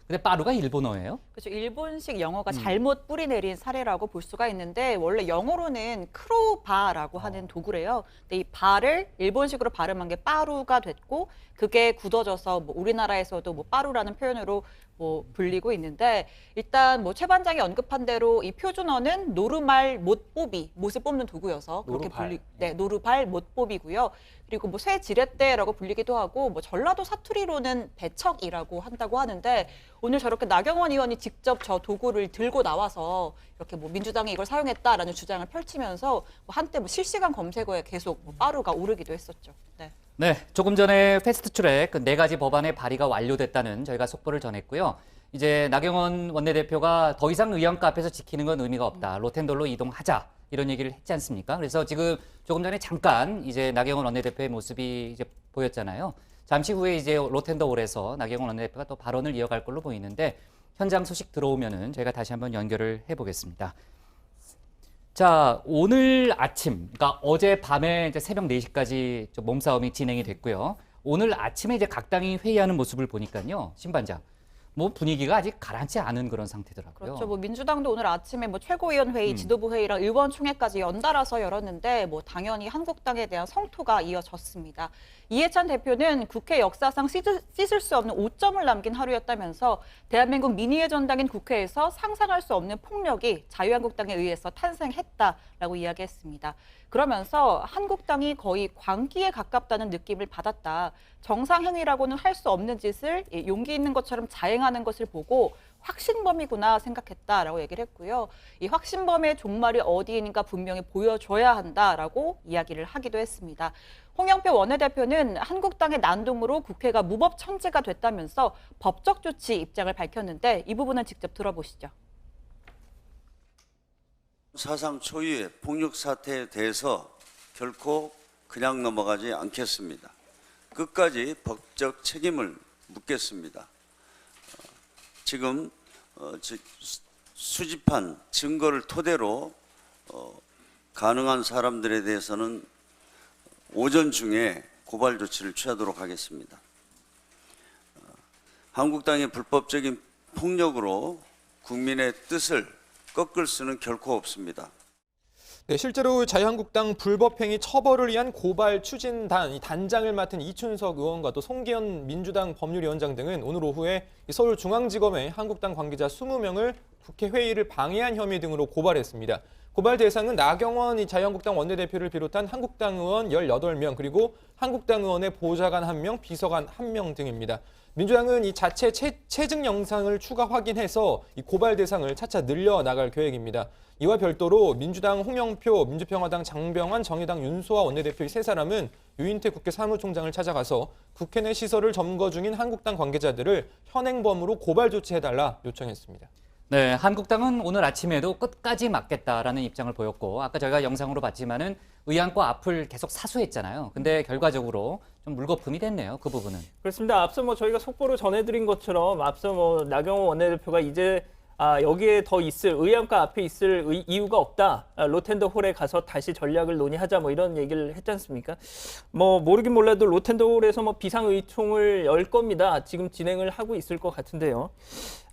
근데 빠루가 일본어예요? 그렇죠. 일본식 영어가 잘못 뿌리내린 사례라고 볼 수가 있는데 원래 영어로는 크로바라고 하는 도구래요. 근데 이 바를 일본식으로 발음한 게 빠루가 됐고 그게 굳어져서 우리나라에서도 빠루라는 표현으로 불리고 있는데 일단 최 반장이 언급한 대로 이 표준어는 노루말 못뽑이, 못을 뽑는 도구여서 그렇게 노루발 못뽑이고요. 그리고 쇠 지렛대라고 불리기도 하고 전라도 사투리로는 배척이라고 한다고 하는데 오늘 저렇게 나경원 의원이 직접 저 도구를 들고 나와서 이렇게 민주당이 이걸 사용했다라는 주장을 펼치면서 한때 실시간 검색어에 계속 빠루가 오르기도 했었죠. 네. 네, 조금 전에 패스트트랙 그 4가지 법안의 발의가 완료됐다는 저희가 속보를 전했고요. 이제 나경원 원내대표가 더 이상 의원가 앞에서 지키는 건 의미가 없다. 로텐돌로 이동하자. 이런 얘기를 했지 않습니까? 그래서 지금 조금 전에 잠깐 이제 나경원 원내대표의 모습이 이제 보였잖아요. 잠시 후에 이제 로텐더홀에서 나경원 원내대표가 또 발언을 이어갈 걸로 보이는데 현장 소식 들어오면은 저희가 다시 한번 연결을 해보겠습니다. 자, 오늘 아침, 그러니까 어제 밤에 이제 새벽 4시까지 몸싸움이 진행이 됐고요. 오늘 아침에 이제 각 당이 회의하는 모습을 보니까요, 신반장. 분위기가 아직 가라앉지 않은 그런 상태더라고요. 그렇죠. 민주당도 오늘 아침에 최고위원 회의, 지도부 회의랑 의원총회까지 연달아서 열었는데 당연히 한국당에 대한 성토가 이어졌습니다. 이해찬 대표는 국회 역사상 씻을 수 없는 오점을 남긴 하루였다면서 대한민국 민의의 전당인 국회에서 상상할 수 없는 폭력이 자유한국당에 의해서 탄생했다라고 이야기했습니다. 그러면서 한국당이 거의 광기에 가깝다는 느낌을 받았다. 정상행위라고는 할 수 없는 짓을 용기 있는 것처럼 자행하는 것을 보고 확신범이구나 생각했다라고 얘기를 했고요. 이 확신범의 종말이 어디인가 분명히 보여줘야 한다라고 이야기를 하기도 했습니다. 홍영표 원내대표는 한국당의 난동으로 국회가 무법천지가 됐다면서 법적 조치 입장을 밝혔는데 이 부분은 직접 들어보시죠. 사상 초유의 폭력 사태에 대해서 결코 그냥 넘어가지 않겠습니다. 끝까지 법적 책임을 묻겠습니다. 지금 수집한 증거를 토대로 가능한 사람들에 대해서는 오전 중에 고발 조치를 취하도록 하겠습니다. 한국당의 불법적인 폭력으로 국민의 뜻을 꺾을 수는 결코 없습니다. 네, 실제로 자유한국당 불법행위 처벌을 위한 고발 추진단 이 단장을 맡은 이춘석 의원과 또 송기현 민주당 법률위원장 등은 오늘 오후에 서울중앙지검에 한국당 관계자 20명을 국회 회의를 방해한 혐의 등으로 고발했습니다. 고발 대상은 나경원 이 자유한국당 원내대표를 비롯한 한국당 의원 18명 그리고 한국당 의원의 보좌관 1명, 비서관 1명 등입니다. 민주당은 이 자체 체증 영상을 추가 확인해서 이 고발 대상을 차차 늘려 나갈 계획입니다. 이와 별도로 민주당 홍영표, 민주평화당 장병환, 정의당 윤소아 원내대표 이 3사람은 유인태 국회 사무총장을 찾아가서 국회 내 시설을 점거 중인 한국당 관계자들을 현행범으로 고발 조치해달라 요청했습니다. 네, 한국당은 오늘 아침에도 끝까지 막겠다라는 입장을 보였고 아까 저희가 영상으로 봤지만은 의안과 앞을 계속 사수했잖아요. 근데 결과적으로 좀 물거품이 됐네요. 그 부분은. 그렇습니다. 앞서 저희가 속보로 전해드린 것처럼 앞서 나경원 원내대표가 이제 여기에 더 있을 의안과 앞에 있을 이유가 없다. 로텐더 홀에 가서 다시 전략을 논의하자 이런 얘기를 했지 않습니까? 모르긴 몰라도 로텐더 홀에서 비상의총을 열 겁니다. 지금 진행을 하고 있을 것 같은데요.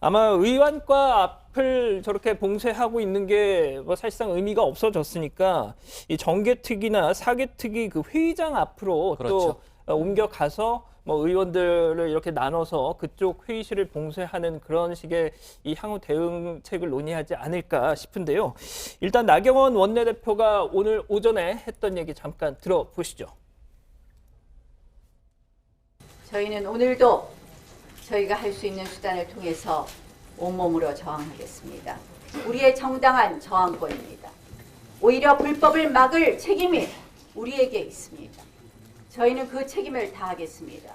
아마 의안과 앞을 저렇게 봉쇄하고 있는 게 사실상 의미가 없어졌으니까 이 정개특위나 사개특위 그 회의장 앞으로 그렇죠. 또 옮겨가서 의원들을 이렇게 나눠서 그쪽 회의실을 봉쇄하는 그런 식의 이 향후 대응책을 논의하지 않을까 싶은데요. 일단 나경원 원내대표가 오늘 오전에 했던 얘기 잠깐 들어보시죠. 저희는 오늘도 저희가 할 수 있는 수단을 통해서 온몸으로 저항하겠습니다. 우리의 정당한 저항권입니다. 오히려 불법을 막을 책임이 우리에게 있습니다. 저희는 그 책임을 다하겠습니다.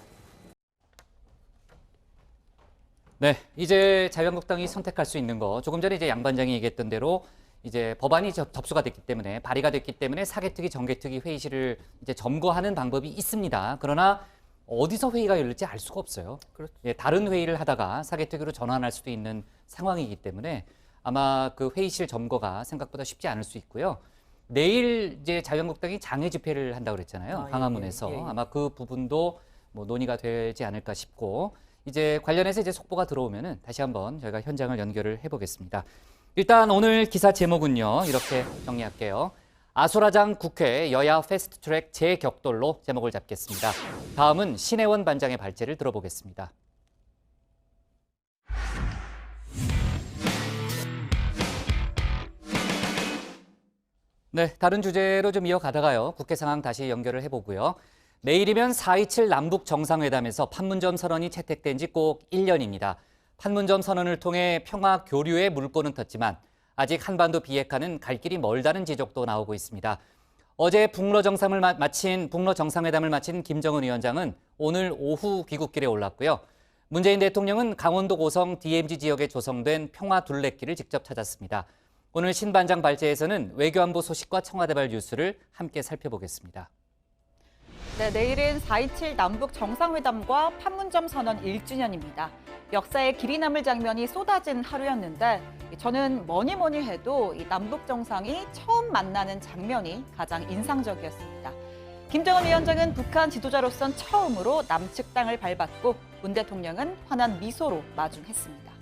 네, 이제 자유한국당이 선택할 수 있는 거 조금 전에 이제 양 반장이 얘기했던 대로 이제 법안이 접수가 됐기 때문에 발의가 됐기 때문에 사개특위, 정개특위 회의실을 이제 점거하는 방법이 있습니다. 그러나 어디서 회의가 열릴지 알 수가 없어요. 그렇죠. 예, 다른 회의를 하다가 사개특위로 전환할 수도 있는 상황이기 때문에 아마 그 회의실 점거가 생각보다 쉽지 않을 수 있고요. 내일 이제 자유한국당이 장애 집회를 한다고 그랬잖아요. 광화문에서. 예. 아마 그 부분도 논의가 되지 않을까 싶고 이제 관련해서 이제 속보가 들어오면은 다시 한번 저희가 현장을 연결을 해보겠습니다. 일단 오늘 기사 제목은요. 이렇게 정리할게요. 아수라장 국회 여야 패스트트랙 재격돌로 제목을 잡겠습니다. 다음은 신혜원 반장의 발제를 들어보겠습니다. 네, 다른 주제로 좀 이어가다가요. 국회 상황 다시 연결을 해보고요. 내일이면 4.27 남북 정상회담에서 판문점 선언이 채택된 지 꼭 1년입니다. 판문점 선언을 통해 평화 교류의 물꼬는 텄지만 아직 한반도 비핵화는 갈 길이 멀다는 지적도 나오고 있습니다. 어제 북러 정상회담을 마친 김정은 위원장은 오늘 오후 귀국길에 올랐고요. 문재인 대통령은 강원도 고성 DMZ 지역에 조성된 평화 둘레길을 직접 찾았습니다. 오늘 신 반장 발제에서는 외교안보 소식과 청와대발 뉴스를 함께 살펴보겠습니다. 네, 내일은 4.27 남북 정상회담과 판문점 선언 1주년입니다. 역사에 길이 남을 장면이 쏟아진 하루였는데 저는 뭐니 해도 이 남북 정상이 처음 만나는 장면이 가장 인상적이었습니다. 김정은 위원장은 북한 지도자로선 처음으로 남측 땅을 밟았고 문 대통령은 환한 미소로 마중했습니다.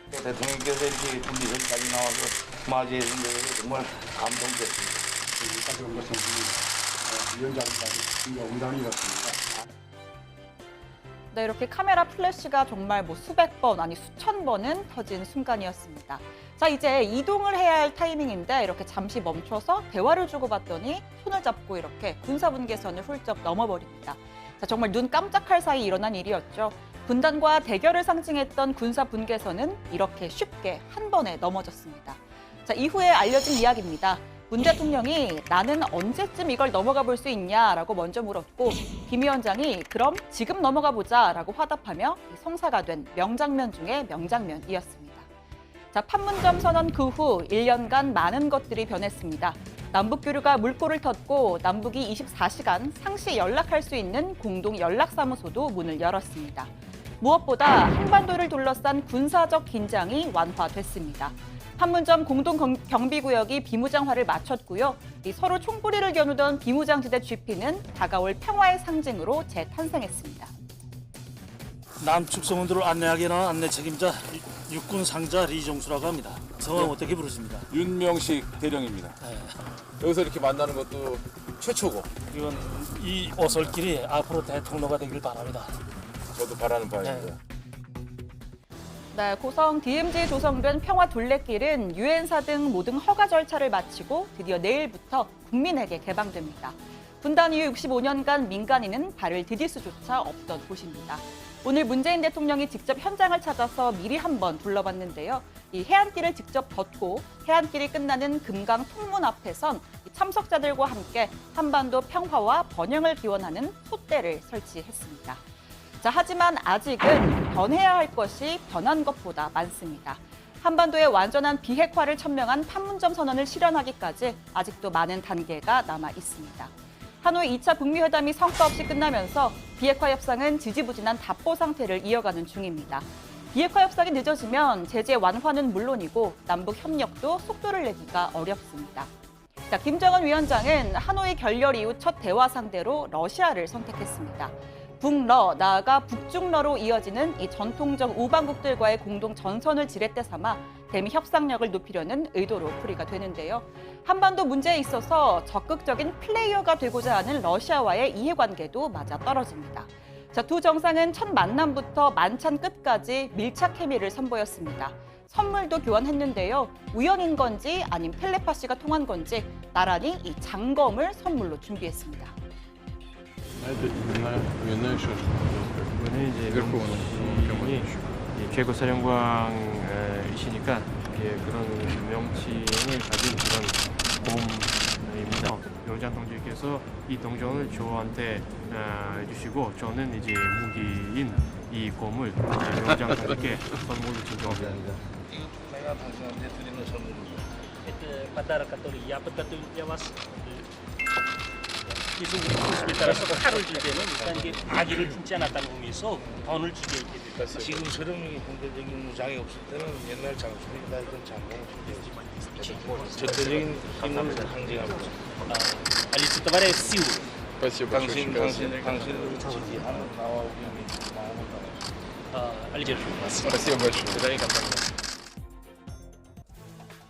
대통령께서 이렇게 군비선까지 나와서 맞이해 준 게 정말 감동적입니다. 여기까지 온 것은 위원장까지 영광이었습니다. 네, 이렇게 카메라 플래시가 정말 수백 번, 아니 수천 번은 터진 순간이었습니다. 자, 이제 이동을 해야 할 타이밍인데 이렇게 잠시 멈춰서 대화를 주고받더니 손을 잡고 이렇게 군사분계선을 훌쩍 넘어버립니다. 자, 정말 눈 깜짝할 사이 일어난 일이었죠. 분단과 대결을 상징했던 군사분계선은 이렇게 쉽게 한 번에 넘어졌습니다. 자, 이후에 알려진 이야기입니다. 문 대통령이 나는 언제쯤 이걸 넘어가 볼 수 있냐라고 먼저 물었고 김 위원장이 그럼 지금 넘어가 보자라고 화답하며 성사가 된 명장면 중에 명장면이었습니다. 자, 판문점 선언 그 후 1년간 많은 것들이 변했습니다. 남북 교류가 물꼬를 텄고 남북이 24시간 상시 연락할 수 있는 공동 연락사무소도 문을 열었습니다. 무엇보다 한반도를 둘러싼 군사적 긴장이 완화됐습니다. 판문점 공동경비구역이 비무장화를 마쳤고요. 서로 총부리를 겨누던 비무장지대 GP는 다가올 평화의 상징으로 재탄생했습니다. 남측 성원들을 안내하게 나온 안내 책임자 육군 상자 리종수라고 합니다. 성함 어떻게 부르십니까? 윤명식 대령입니다. 여기서 이렇게 만나는 것도 최초고. 이건 이 오솔길이 앞으로 대통로가 되길 바랍니다. 저도 바라는 바입니다. 네, 고성 DMZ에 조성된 평화 둘레길은 유엔사 등 모든 허가 절차를 마치고 드디어 내일부터 국민에게 개방됩니다. 분단 이후 65년간 민간인은 발을 디딜 수조차 없던 곳입니다. 오늘 문재인 대통령이 직접 현장을 찾아서 미리 한번 둘러봤는데요. 이 해안길을 직접 걷고 해안길이 끝나는 금강 통문 앞에선 참석자들과 함께 한반도 평화와 번영을 기원하는 촛대를 설치했습니다. 자, 하지만 아직은 변해야 할 것이 변한 것보다 많습니다. 한반도의 완전한 비핵화를 천명한 판문점 선언을 실현하기까지 아직도 많은 단계가 남아 있습니다. 하노이 2차 북미 회담이 성과 없이 끝나면서 비핵화 협상은 지지부진한 답보 상태를 이어가는 중입니다. 비핵화 협상이 늦어지면 제재 완화는 물론이고 남북 협력도 속도를 내기가 어렵습니다. 자, 김정은 위원장은 하노이 결렬 이후 첫 대화 상대로 러시아를 선택했습니다. 북러, 나아가 북중러로 이어지는 이 전통적 우방국들과의 공동 전선을 지렛대 삼아 대미 협상력을 높이려는 의도로 풀이가 되는데요. 한반도 문제에 있어서 적극적인 플레이어가 되고자 하는 러시아와의 이해관계도 맞아떨어집니다. 자, 두 정상은 첫 만남부터 만찬 끝까지 밀착 케미를 선보였습니다. 선물도 교환했는데요. 우연인 건지 아님 텔레파시가 통한 건지 나란히 이 장검을 선물로 준비했습니다. 이번에 이제 명칭이 최고사령관이시니까 그런 명칭을 가진 그런 고문입니다. 위원장 동지께서 이 동정을 저한테 주시고 저는 이제 무기인 이 곰을 위원장 동지께 선물로 증정합니다. 내가 당신한테 드리는 선물입니다. Подарок, который я подготовил для вас. 예수님 모습에 따라서 칼을 줄 때는 일단 이게 아기를 품지 않았다는 의미에서 던을 주게 이렇게 됩니다. 지금 서령이 군대적인 무장이 없을 때는 옛날 장수들이다 이건 장공을 준비했지. 절대적인 힘을 상징합니다. Алиса товарищ силу. 당신을 지지하는 나와 우리 마음을 알려주십니다. Спасибо большое. 대단히 감사합니다.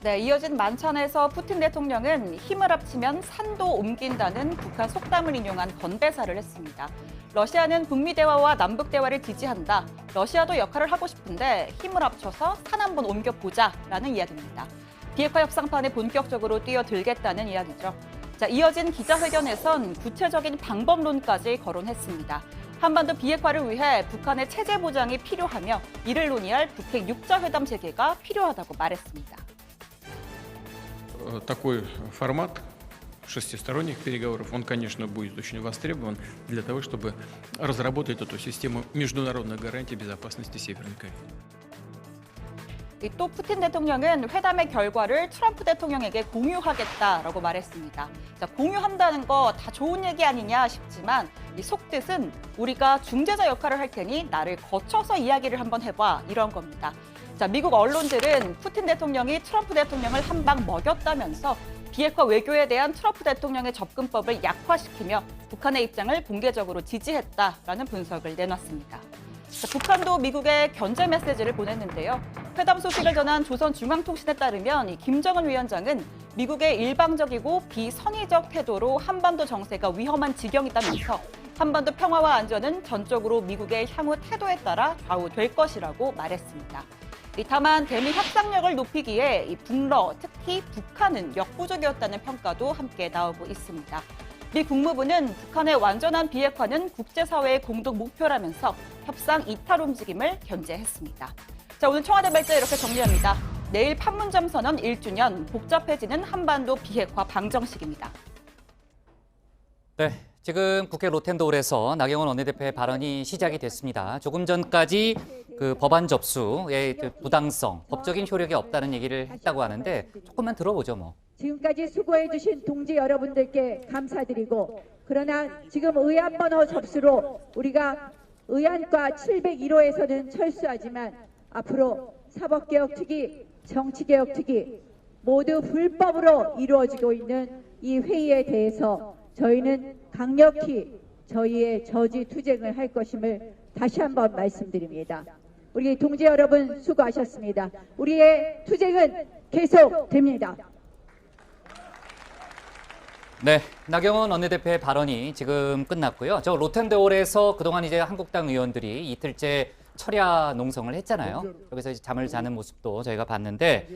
네, 이어진 만찬에서 푸틴 대통령은 힘을 합치면 산도 옮긴다는 북한 속담을 인용한 건배사를 했습니다. 러시아는 북미 대화와 남북 대화를 지지한다. 러시아도 역할을 하고 싶은데 힘을 합쳐서 산 한번 옮겨보자라는 이야기입니다. 비핵화 협상판에 본격적으로 뛰어들겠다는 이야기죠. 자, 이어진 기자회견에선 구체적인 방법론까지 거론했습니다. 한반도 비핵화를 위해 북한의 체제 보장이 필요하며 이를 논의할 북핵 6자 회담 재개가 필요하다고 말했습니다. Такой формат шестисторонних переговоров, он, конечно, будет очень востребован для того, чтобы разработать эту систему международных гарантий безопасности Северной Кореи. 또 푸틴 대통령은 회담의 결과를 트럼프 대통령에게 공유하겠다라고 말했습니다. 자, 공유한다는 거 다 좋은 얘기 아니냐 싶지만 이 속뜻은 우리가 중재자 역할을 할 테니 나를 거쳐서 이야기를 한번 해봐 이런 겁니다. 자, 미국 언론들은 푸틴 대통령이 트럼프 대통령을 한 방 먹였다면서 비핵화 외교에 대한 트럼프 대통령의 접근법을 약화시키며 북한의 입장을 공개적으로 지지했다라는 분석을 내놨습니다. 자, 북한도 미국에 견제 메시지를 보냈는데요. 회담 소식을 전한 조선중앙통신에 따르면 이 김정은 위원장은 미국의 일방적이고 비선의적 태도로 한반도 정세가 위험한 지경이다면서 한반도 평화와 안전은 전적으로 미국의 향후 태도에 따라 좌우될 것이라고 말했습니다. 다만 대미 협상력을 높이기에 이 북러, 특히 북한은 역부족이었다는 평가도 함께 나오고 있습니다. 미 국무부는 북한의 완전한 비핵화는 국제사회의 공동 목표라면서 협상 이탈 움직임을 견제했습니다. 자, 오늘 청와대 발제 이렇게 정리합니다. 내일 판문점 선언 1주년, 복잡해지는 한반도 비핵화 방정식입니다. 네, 지금 국회 로텐도홀에서 나경원 원내대표의 발언이 시작이 됐습니다. 조금 전까지 그 법안 접수의 부당성, 법적인 효력이 없다는 얘기를 했다고 하는데 조금만 들어보죠, 뭐. 지금까지 수고해주신 동지 여러분들께 감사드리고, 그러나 지금 의안 번호 접수로 우리가 의안과 701호에서는 철수하지만 앞으로 사법개혁특위, 정치개혁특위 모두 불법으로 이루어지고 있는 이 회의에 대해서 저희는 강력히 저희의 저지 투쟁을 할 것임을 다시 한번 말씀드립니다. 우리 동지 여러분 수고하셨습니다. 우리의 투쟁은 계속됩니다. 네, 나경원 원내대표의 발언이 지금 끝났고요. 저 로텐데홀에서 그동안 이제 한국당 의원들이 이틀째 철야 농성을 했잖아요. 여기서 이제 잠을 자는 모습도 저희가 봤는데,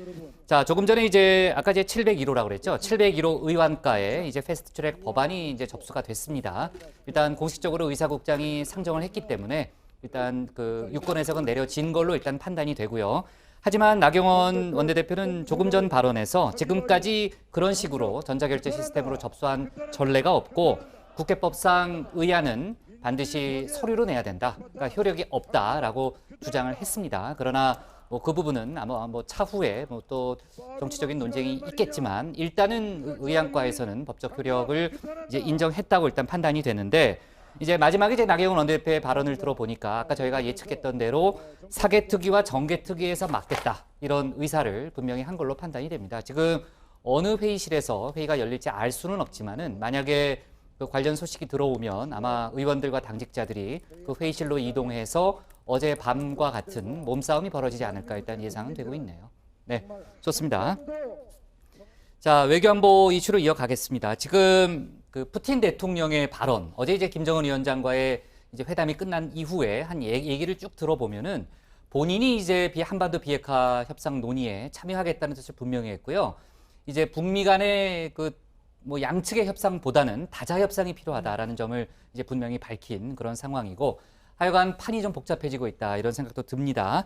자, 조금 전에 이제 아까 이제 701호라고 그랬죠. 701호 의원가에 이제 패스트트랙 법안이 이제 접수가 됐습니다. 일단 공식적으로 의사국장이 상정을 했기 때문에 일단 그 유권해석은 내려진 걸로 일단 판단이 되고요. 하지만 나경원 원내대표는 조금 전 발언에서 지금까지 그런 식으로 전자결제 시스템으로 접수한 전례가 없고 국회법상 의안은 반드시 서류로 내야 된다. 그러니까 효력이 없다라고 주장을 했습니다. 그러나 뭐 그 부분은 아마 뭐 차후에 뭐 또 정치적인 논쟁이 있겠지만 일단은 의안과에서는 법적 효력을 이제 인정했다고 일단 판단이 되는데, 이제 마지막에 이제 나경원 원내대표의 발언을 들어보니까 아까 저희가 예측했던 대로 사개특위와 정개특위에서 맡겠다 이런 의사를 분명히 한 걸로 판단이 됩니다. 지금 어느 회의실에서 회의가 열릴지 알 수는 없지만은 만약에 그 관련 소식이 들어오면 아마 의원들과 당직자들이 그 회의실로 이동해서 어제 밤과 같은 몸싸움이 벌어지지 않을까 일단 예상은 되고 있네요. 네, 좋습니다. 자, 외교안보 이슈로 이어가겠습니다. 지금 그 푸틴 대통령의 발언, 어제 이제 김정은 위원장과의 이제 회담이 끝난 이후에 한 얘기를 쭉 들어보면은 본인이 이제 한반도 비핵화 협상 논의에 참여하겠다는 뜻을 분명히 했고요. 이제 북미 간의 그 뭐 양측의 협상보다는 다자 협상이 필요하다라는 점을 이제 분명히 밝힌 그런 상황이고, 하여간 판이 좀 복잡해지고 있다 이런 생각도 듭니다.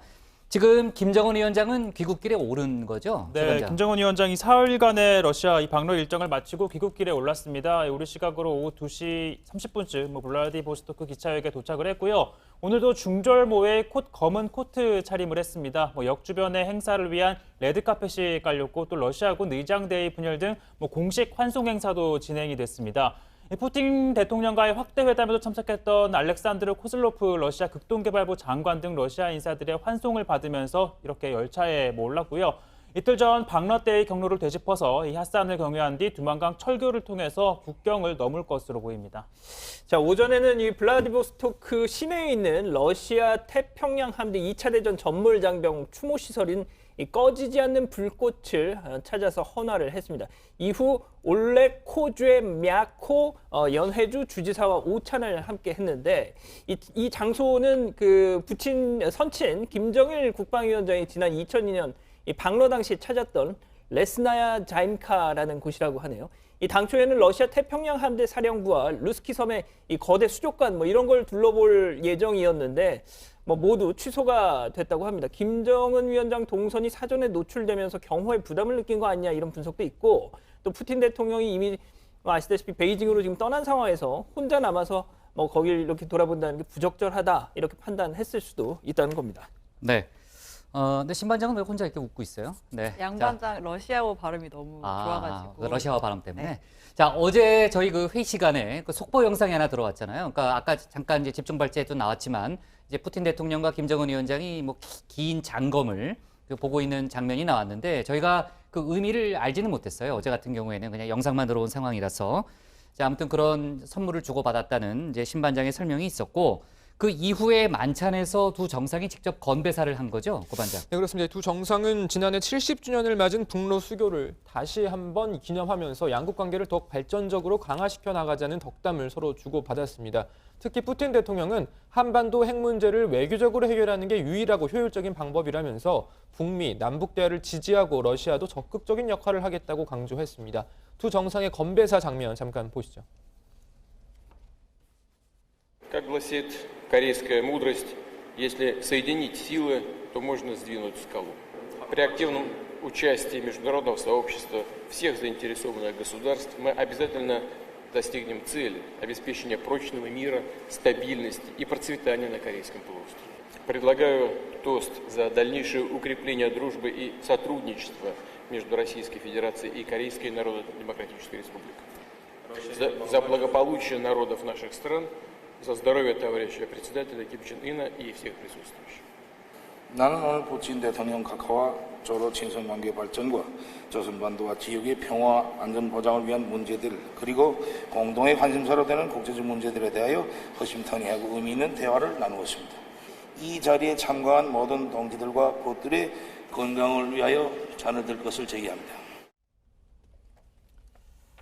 지금 김정은 위원장은 귀국길에 오른 거죠? 네, 최반장. 김정은 위원장이 사흘간의 러시아 이 방로 일정을 마치고 귀국길에 올랐습니다. 우리 시각으로 오후 2시 30분쯤 블라디보스토크 기차역에 도착을 했고요. 오늘도 중절모에 검은 코트 차림을 했습니다. 역 주변의 행사를 위한 레드카펫이 깔렸고 또 러시아군 의장대의 분열 등 공식 환송 행사도 진행이 됐습니다. 푸틴 대통령과의 확대 회담에도 참석했던 알렉산드르 코슬로프 러시아 극동개발부 장관 등 러시아 인사들의 환송을 받으면서 이렇게 열차에 올랐고요. 이틀 전 방러 때의 경로를 되짚어서 이 핫산을 경유한 뒤 두만강 철교를 통해서 국경을 넘을 것으로 보입니다. 자, 오전에는 이 블라디보스토크 시내에 있는 러시아 태평양 함대 2차 대전 전몰 장병 추모 시설인 이 꺼지지 않는 불꽃을 찾아서 헌화를 했습니다. 이후 올렉 코주에미아코 연회주 주지사와 오찬을 함께 했는데, 이 장소는 그 부친 선친 김정일 국방위원장이 지난 2002년 이 방러 당시 찾았던 레스나야 자임카라는 곳이라고 하네요. 이 당초에는 러시아 태평양 함대 사령부와 루스키 섬의 이 거대 수족관 이런 걸 둘러볼 예정이었는데 모두 취소가 됐다고 합니다. 김정은 위원장 동선이 사전에 노출되면서 경호에 부담을 느낀 거 아니냐 이런 분석도 있고, 또 푸틴 대통령이 이미 아시다시피 베이징으로 지금 떠난 상황에서 혼자 남아서 거길 이렇게 돌아본다는 게 부적절하다 이렇게 판단했을 수도 있다는 겁니다. 네. 근데 신반장은 왜 혼자 이렇게 웃고 있어요? 네. 양반장 러시아어 발음이 너무 좋아가지고. 그 러시아어 발음 때문에. 네. 자, 어제 저희 그 회의 시간에 그 속보 영상이 하나 들어왔잖아요. 그러니까 아까 잠깐 이제 집중 발제에도 나왔지만 이제 푸틴 대통령과 김정은 위원장이 긴 장검을 보고 있는 장면이 나왔는데 저희가 그 의미를 알지는 못했어요. 어제 같은 경우에는 그냥 영상만 들어온 상황이라서. 자, 아무튼 그런 선물을 주고받았다는 이제 신반장의 설명이 있었고, 그 이후에 만찬에서 두 정상이 직접 건배사를 한 거죠, 고반장? 네, 그렇습니다. 두 정상은 지난해 70주년을 맞은 북러 수교를 다시 한번 기념하면서 양국 관계를 더욱 발전적으로 강화시켜 나가자는 덕담을 서로 주고받았습니다. 특히 푸틴 대통령은 한반도 핵 문제를 외교적으로 해결하는 게 유일하고 효율적인 방법이라면서 북미, 남북 대화를 지지하고 러시아도 적극적인 역할을 하겠다고 강조했습니다. 두 정상의 건배사 장면 잠깐 보시죠. Как гласит корейская мудрость, если соединить силы, то можно сдвинуть скалу. При активном участии международного сообщества всех заинтересованных государств мы обязательно достигнем цели обеспечения прочного мира, стабильности и процветания на Корейском полуострове. Предлагаю тост за дальнейшее укрепление дружбы и сотрудничества между Российской Федерацией и Корейской Народно-Демократической Республикой. За благополучие народов наших стран, за здоровье товарища председателя Ким Чен Ына и всех присутствующих. 나는 오늘 푸틴 대통령 각하와 조로 친선 관계 발전과 조선반도와 지역의 평화 안전 보장을 위한 문제들, 그리고 공동의 관심사로 되는 국제적 문제들에 대하여 허심탄회하고 의미 있는 대화를 나누었습니다. 이 자리에 참가한 모든 동지들과 그들의 건강을 위하여 잔을 들 것을 제기합니다.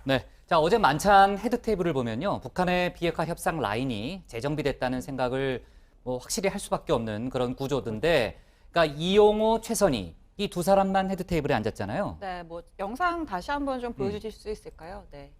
네. 자, 어제 만찬 헤드테이블을 보면요. 북한의 비핵화 협상 라인이 재정비됐다는 생각을 확실히 할 수밖에 없는 그런 구조던데, 그러니까 이용호, 최선희 이 두 사람만 헤드테이블에 앉았잖아요. 네, 영상 다시 한번 좀 보여주실 수 있을까요? 네.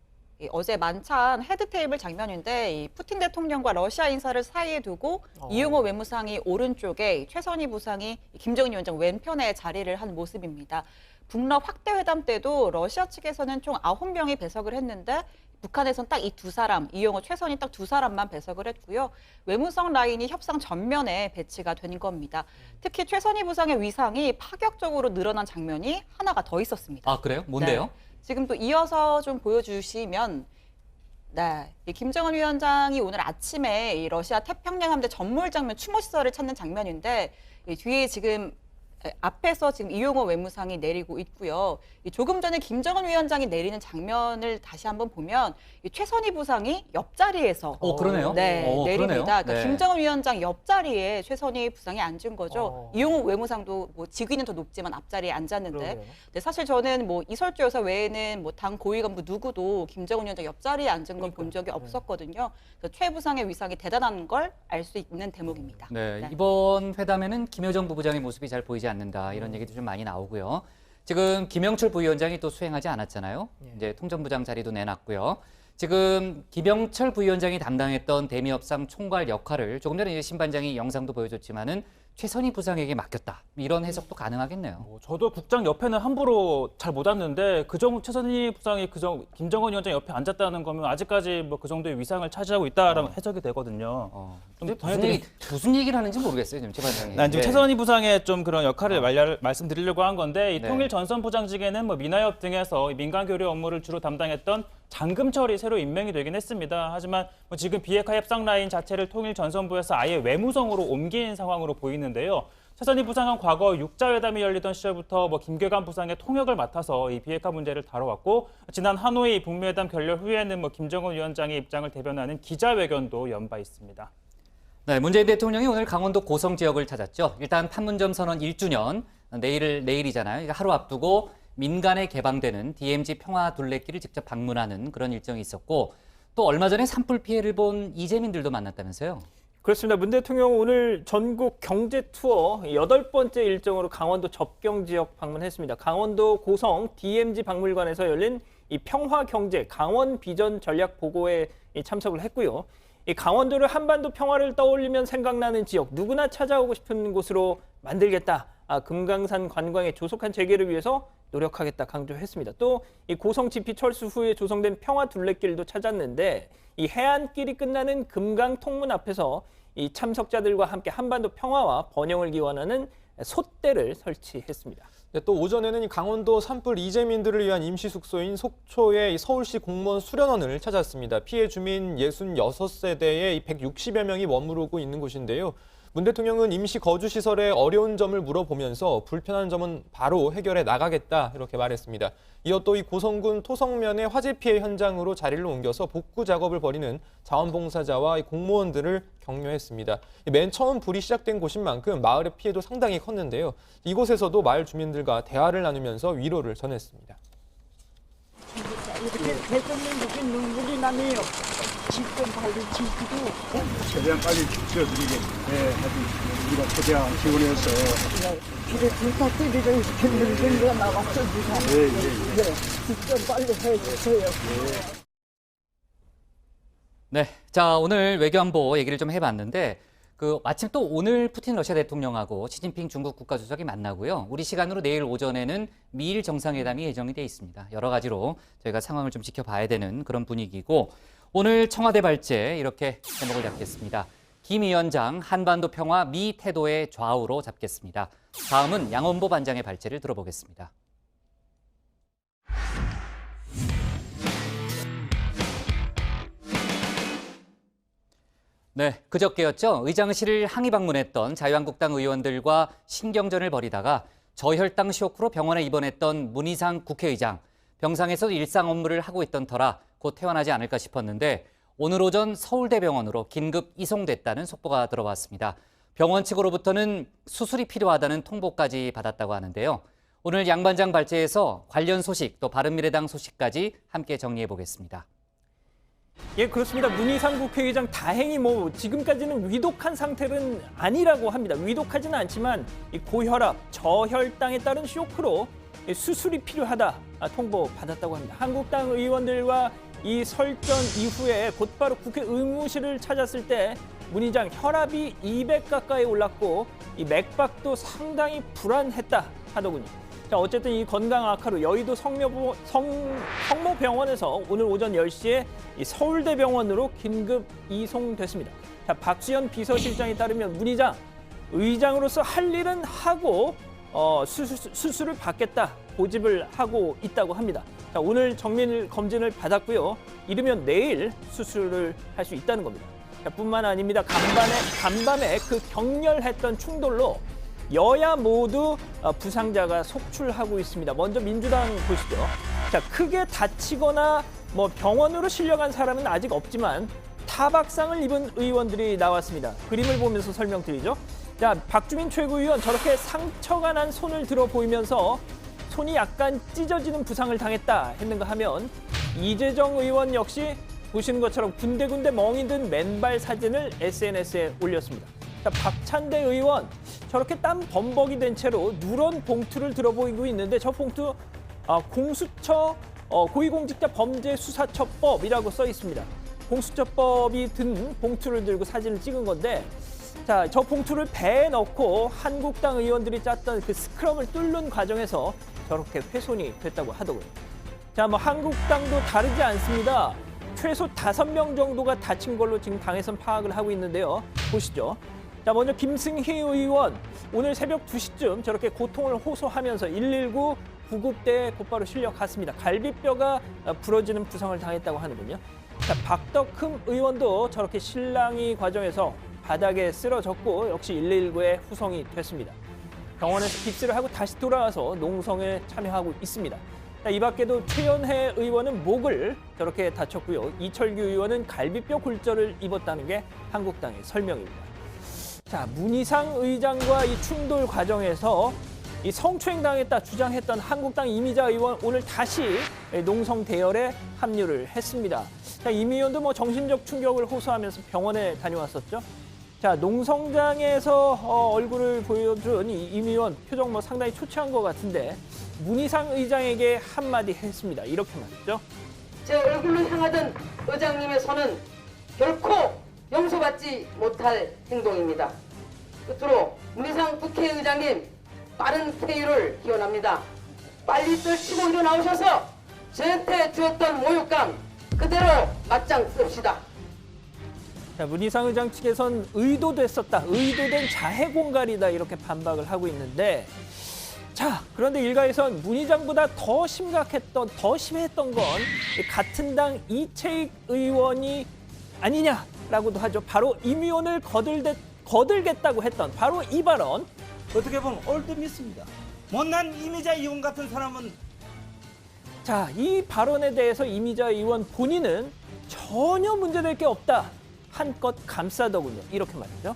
어제 만찬 헤드테이블 장면인데 이 푸틴 대통령과 러시아 인사를 사이에 두고 이용호 외무상이 오른쪽에 최선희 부상이 김정은 위원장 왼편에 자리를 한 모습입니다. 북러 확대 회담 때도 러시아 측에서는 총 9명이 배석을 했는데 북한에선 딱 이 두 사람, 이용호, 최선희 딱 두 사람만 배석을 했고요. 외무성 라인이 협상 전면에 배치가 된 겁니다. 특히 최선희 부상의 위상이 파격적으로 늘어난 장면이 하나가 더 있었습니다. 아, 그래요? 뭔데요? 네. 지금 또 이어서 좀 보여주시면, 네, 이 김정은 위원장이 오늘 아침에 이 러시아 태평양 함대 전몰 장면 추모 시설을 찾는 장면인데 이 뒤에 지금 앞에서 지금 이용호 외무상이 내리고 있고요. 조금 전에 김정은 위원장이 내리는 장면을 다시 한번 보면 이 최선희 부상이 옆자리에서 그러네요. 네, 내립니다. 그러네요. 그러니까 네. 김정은 위원장 옆자리에 최선희 부상이 앉은 거죠. 이용호 외무상도 직위는 더 높지만 앞자리에 앉았는데, 근데 사실 저는 이설주 여사 외에는 당 고위 간부 누구도 김정은 위원장 옆자리에 앉은 걸 본 적이 없었거든요. 그래서 최 부상의 위상이 대단한 걸 알 수 있는 대목입니다. 네, 이번 회담에는 김여정 부부장의 모습이 잘 보이지 않는다 이런 얘기도 좀 많이 나오고요. 지금 김영철 부위원장이 또 수행하지 않았잖아요. 이제 통전부장 자리도 내놨고요. 지금 김영철 부위원장이 담당했던 대미협상 총괄 역할을 조금 전에 신 반장이 영상도 보여줬지만은 최선희 부상에게 맡겼다. 이런 해석도 가능하겠네요. 저도 국장 옆에는 함부로 잘 못 앉는데 최선희 부상이 김정은 위원장 옆에 앉았다는 거면 아직까지 그 정도의 위상을 차지하고 있다라는 해석이 되거든요. 근데 무슨 얘기를 하는지 모르겠어요, 지금 최 반장이. 난 지금 최선희 부상의 좀 그런 역할을 말씀드리려고 한 건데 이 네. 통일전선부장직에는 민화협 등에서 민간 교류 업무를 주로 담당했던 장금철이 새로 임명이 되긴 했습니다. 하지만 지금 비핵화 협상 라인 자체를 통일전선부에서 아예 외무성으로 옮긴 상황으로 보이는데요. 최선희 부상은 과거 육자회담이 열리던 시절부터 김계관 부상의 통역을 맡아서 이 비핵화 문제를 다뤄왔고 지난 하노이 북미회담 결렬 후에는 김정은 위원장의 입장을 대변하는 기자회견도 연바 있습니다. 네, 문재인 대통령이 오늘 강원도 고성 지역을 찾았죠. 일단 판문점 선언 1주년, 내일이잖아요. 그러니까 하루 앞두고 민간에 개방되는 DMZ 평화 둘레길을 직접 방문하는 그런 일정이 있었고 또 얼마 전에 산불 피해를 본 이재민들도 만났다면서요. 그렇습니다. 문 대통령 오늘 전국 경제 투어 8번째 일정으로 강원도 접경 지역 방문했습니다. 강원도 고성 DMZ 박물관에서 열린 이 평화 경제 강원 비전 전략 보고에 참석을 했고요. 이 강원도를 한반도 평화를 떠올리면 생각나는 지역, 누구나 찾아오고 싶은 곳으로 만들겠다. 금강산 관광의 조속한 재개를 위해서 노력하겠다 강조했습니다. 또 이 고성 지피 철수 후에 조성된 평화 둘레길도 찾았는데 이 해안길이 끝나는 금강 통문 앞에서 이 참석자들과 함께 한반도 평화와 번영을 기원하는 솥대를 설치했습니다. 네, 또 오전에는 강원도 산불 이재민들을 위한 임시 숙소인 속초의 서울시 공무원 수련원을 찾았습니다. 피해 주민 66세대의 160여 명이 머무르고 있는 곳인데요. 문 대통령은 임시 거주시설의 어려운 점을 물어보면서 불편한 점은 바로 해결해 나가겠다 이렇게 말했습니다. 이어 또 이 고성군 토성면의 화재 피해 현장으로 자리를 옮겨서 복구 작업을 벌이는 자원봉사자와 공무원들을 격려했습니다. 맨 처음 불이 시작된 곳인 만큼 마을의 피해도 상당히 컸는데요. 이곳에서도 마을 주민들과 대화를 나누면서 위로를 전했습니다. 이렇게 대통령님께 눈물이 나네요. 집좀 빨리 지키고 최대한 빨리 지어드리겠는데 우리가 최대한 지원해서 길에 부탁드리고 힘들게 나왔어 누가 집 좀 빨리 해주세요. 네, 자 오늘 외교안보 얘기를 좀 해봤는데 마침 또 오늘 푸틴 러시아 대통령하고 시진핑 중국 국가주석이 만나고요. 우리 시간으로 내일 오전에는 미일 정상회담이 예정이 돼 있습니다. 여러 가지로 저희가 상황을 좀 지켜봐야 되는 그런 분위기고 오늘 청와대 발제 이렇게 제목을 잡겠습니다. 김 위원장 한반도 평화 미 태도의 좌우로 잡겠습니다. 다음은 양원보 반장의 발제를 들어보겠습니다. 네, 그저께였죠. 의장실을 항의 방문했던 자유한국당 의원들과 신경전을 벌이다가 저혈당 쇼크로 병원에 입원했던 문희상 국회의장. 병상에서 일상 업무를 하고 있던 터라 곧 퇴원하지 않을까 싶었는데 오늘 오전 서울대병원으로 긴급 이송됐다는 속보가 들어왔습니다. 병원 측으로부터는 수술이 필요하다는 통보까지 받았다고 하는데요. 오늘 양 반장 발제에서 관련 소식 또 바른미래당 소식까지 함께 정리해 보겠습니다. 예, 그렇습니다. 문희상 국회의장 다행히 지금까지는 위독한 상태는 아니라고 합니다. 위독하지는 않지만 이 고혈압, 저혈당에 따른 쇼크로 수술이 필요하다 통보 받았다고 합니다. 한국당 의원들과 이 설전 이후에 곧바로 국회 의무실을 찾았을 때 문 의장 혈압이 200 가까이 올랐고 이 맥박도 상당히 불안했다 하더군요. 자, 어쨌든 이 건강 악화로 여의도 성모병원에서 오늘 오전 10시에 이 서울대병원으로 긴급 이송됐습니다. 자, 박수현 비서실장에 따르면 문 의장으로서 할 일은 하고 수술을 받겠다 고집을 하고 있다고 합니다. 자, 오늘 정밀 검진을 받았고요. 이르면 내일 수술을 할 수 있다는 겁니다. 자, 뿐만 아닙니다. 간밤에 그 격렬했던 충돌로 여야 모두 부상자가 속출하고 있습니다. 먼저 민주당 보시죠. 자, 크게 다치거나 병원으로 실려간 사람은 아직 없지만 타박상을 입은 의원들이 나왔습니다. 그림을 보면서 설명드리죠. 자, 박주민 최고위원 저렇게 상처가 난 손을 들어 보이면서 손이 약간 찢어지는 부상을 당했다 했는가 하면 이재정 의원 역시 보시는 것처럼 군데군데 멍이 든 맨발 사진을 SNS에 올렸습니다. 자, 박찬대 의원 저렇게 땀 범벅이 된 채로 누런 봉투를 들어 보이고 있는데 저 봉투 공수처 고위공직자 범죄수사처법이라고 써 있습니다. 공수처법이 든 봉투를 들고 사진을 찍은 건데 자, 저 봉투를 배에 넣고 한국당 의원들이 짰던 그 스크럼을 뚫는 과정에서 저렇게 훼손이 됐다고 하더군요. 자, 한국당도 다르지 않습니다. 최소 5명 정도가 다친 걸로 지금 당에선 파악을 하고 있는데요. 보시죠. 자, 먼저 김승희 의원 오늘 새벽 2시쯤 저렇게 고통을 호소하면서 119 구급대에 곧바로 실려갔습니다. 갈비뼈가 부러지는 부상을 당했다고 하는군요. 자, 박덕흠 의원도 저렇게 실랑이 과정에서 바닥에 쓰러졌고 역시 119에 후송이 됐습니다. 병원에서 깁스를 하고 다시 돌아와서 농성에 참여하고 있습니다. 자, 이 밖에도 최연혜 의원은 목을 저렇게 다쳤고요. 이철규 의원은 갈비뼈 골절을 입었다는 게 한국당의 설명입니다. 자, 문희상 의장과 이 충돌 과정에서 이 성추행당했다 주장했던 한국당 이미자 의원 오늘 다시 농성 대열에 합류를 했습니다. 자, 임 의원도 정신적 충격을 호소하면서 병원에 다녀왔었죠. 자, 농성장에서 얼굴을 보여준 임 의원 표정 상당히 초췌한 것 같은데 문희상 의장에게 한마디 했습니다. 이렇게 말했죠. 제 얼굴로 향하던 의장님의 손은 결코 용서받지 못할 행동입니다. 끝으로 문희상 국회의장님 빠른 쾌유를 기원합니다. 빨리 떨치고 일어나오셔서 저한테 주었던 모욕감 그대로 맞짱 씁시다. 자, 문희상 의장 측에선 의도됐었다, 의도된 자해 공갈이다 이렇게 반박을 하고 있는데 자, 그런데 일각에선 문 의장보다 더 심했던 건 같은 당 이채익 의원이 아니냐라고도 하죠. 바로 임 의원을 거들겠다고 했던 바로 이 발언. 어떻게 보면 올드미스입니다. 못난 이미자 의원 같은 사람은 자, 이 발언에 대해서 이미자 의원 본인은 전혀 문제될 게 없다. 한껏 감싸더군요. 이렇게 말했죠.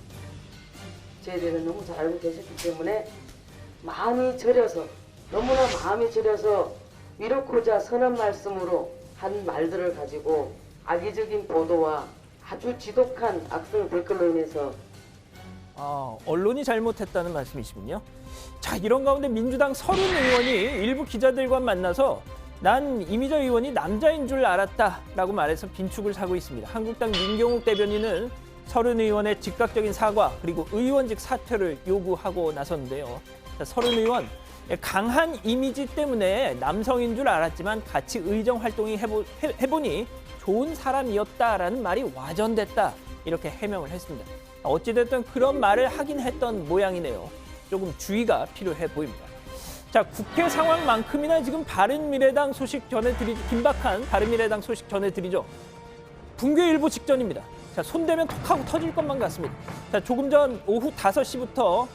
저희들은 너무 잘 알고 계셨기 때문에 너무나 마음이 저려서 위로코자 선한 말씀으로 한 말들을 가지고 악의적인 보도와 아주 지독한 악성 댓글로 인해서 언론이 잘못했다는 말씀이시군요. 자, 이런 가운데 민주당 서른 의원이 일부 기자들과 만나서 난 이미자 의원이 남자인 줄 알았다라고 말해서 빈축을 사고 있습니다. 한국당 민경욱 대변인은 서른 의원의 즉각적인 사과 그리고 의원직 사퇴를 요구하고 나섰는데요. 자, 서른 의원 강한 이미지 때문에 남성인 줄 알았지만 같이 의정 활동이 해보니 좋은 사람이었다라는 말이 와전됐다 이렇게 해명을 했습니다. 어찌됐든 그런 말을 하긴 했던 모양이네요. 조금 주의가 필요해 보입니다. 자, 국회 상황만큼이나 지금 바른미래당 소식 전해드리죠. 긴박한 바른미래당 소식 전해드리죠. 붕괴 일보 직전입니다. 자, 손대면 톡하고 터질 것만 같습니다. 자, 조금 전 오후 5시부터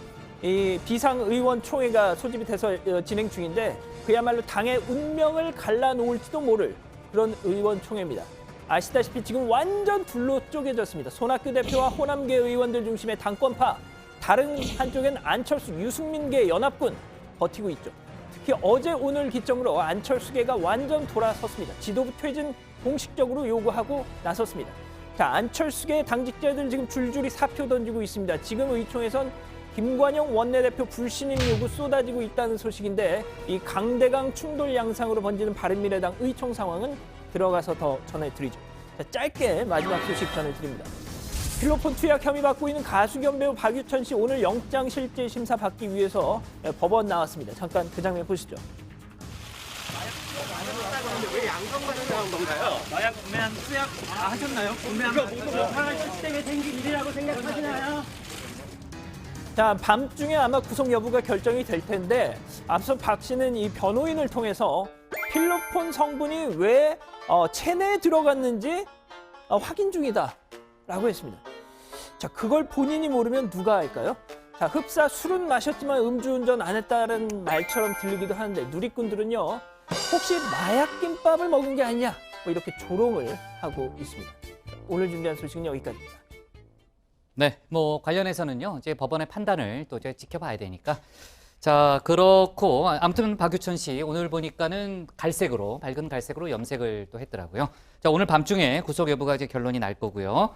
이 비상의원총회가 소집이 돼서 진행 중인데 그야말로 당의 운명을 갈라놓을지도 모를 그런 의원총회입니다. 아시다시피 지금 완전 둘로 쪼개졌습니다. 손학규 대표와 호남계 의원들 중심의 당권파 다른 한쪽엔 안철수, 유승민계 연합군 버티고 있죠. 특히 어제 오늘 기점으로 안철수계가 완전 돌아섰습니다. 지도부 퇴진 공식적으로 요구하고 나섰습니다. 자, 안철수계 당직자들 지금 줄줄이 사표 던지고 있습니다. 지금 의총에선 김관영 원내대표 불신임 요구 쏟아지고 있다는 소식인데 이 강대강 충돌 양상으로 번지는 바른미래당 의총 상황은 들어가서 더 전해드리죠. 자, 짧게 마지막 소식 전해드립니다. 필로폰 투약 혐의 받고 있는 가수 겸 배우 박유천 씨 오늘 영장 실질 심사 받기 위해서 법원 나왔습니다. 잠깐 그 장면 보시죠. 왜 양성받는 건가요? 마약 구매한 투약 다 하셨나요? 구매한 거 모두 상한 시스템에 생긴 일이라고 생각하시나요? 자, 밤중에 아마 구속 여부가 결정이 될 텐데 앞서 박 씨는 이 변호인을 통해서 필로폰 성분이 왜 체내에 들어갔는지 확인 중이다라고 했습니다. 자, 그걸 본인이 모르면 누가 할까요? 자, 흡사 술은 마셨지만 음주운전 안 했다는 말처럼 들리기도 하는데 누리꾼들은요. 혹시 마약 김밥을 먹은 게 아니냐? 뭐 이렇게 조롱을 하고 있습니다. 오늘 준비한 소식은 여기까지입니다. 네, 뭐 관련해서는요. 이제 법원의 판단을 또 이제 지켜봐야 되니까. 자, 그렇고 아무튼 박유천 씨 오늘 보니까는 갈색으로 밝은 갈색으로 염색을 또 했더라고요. 자, 오늘 밤중에 구속 여부가 이제 결론이 날 거고요.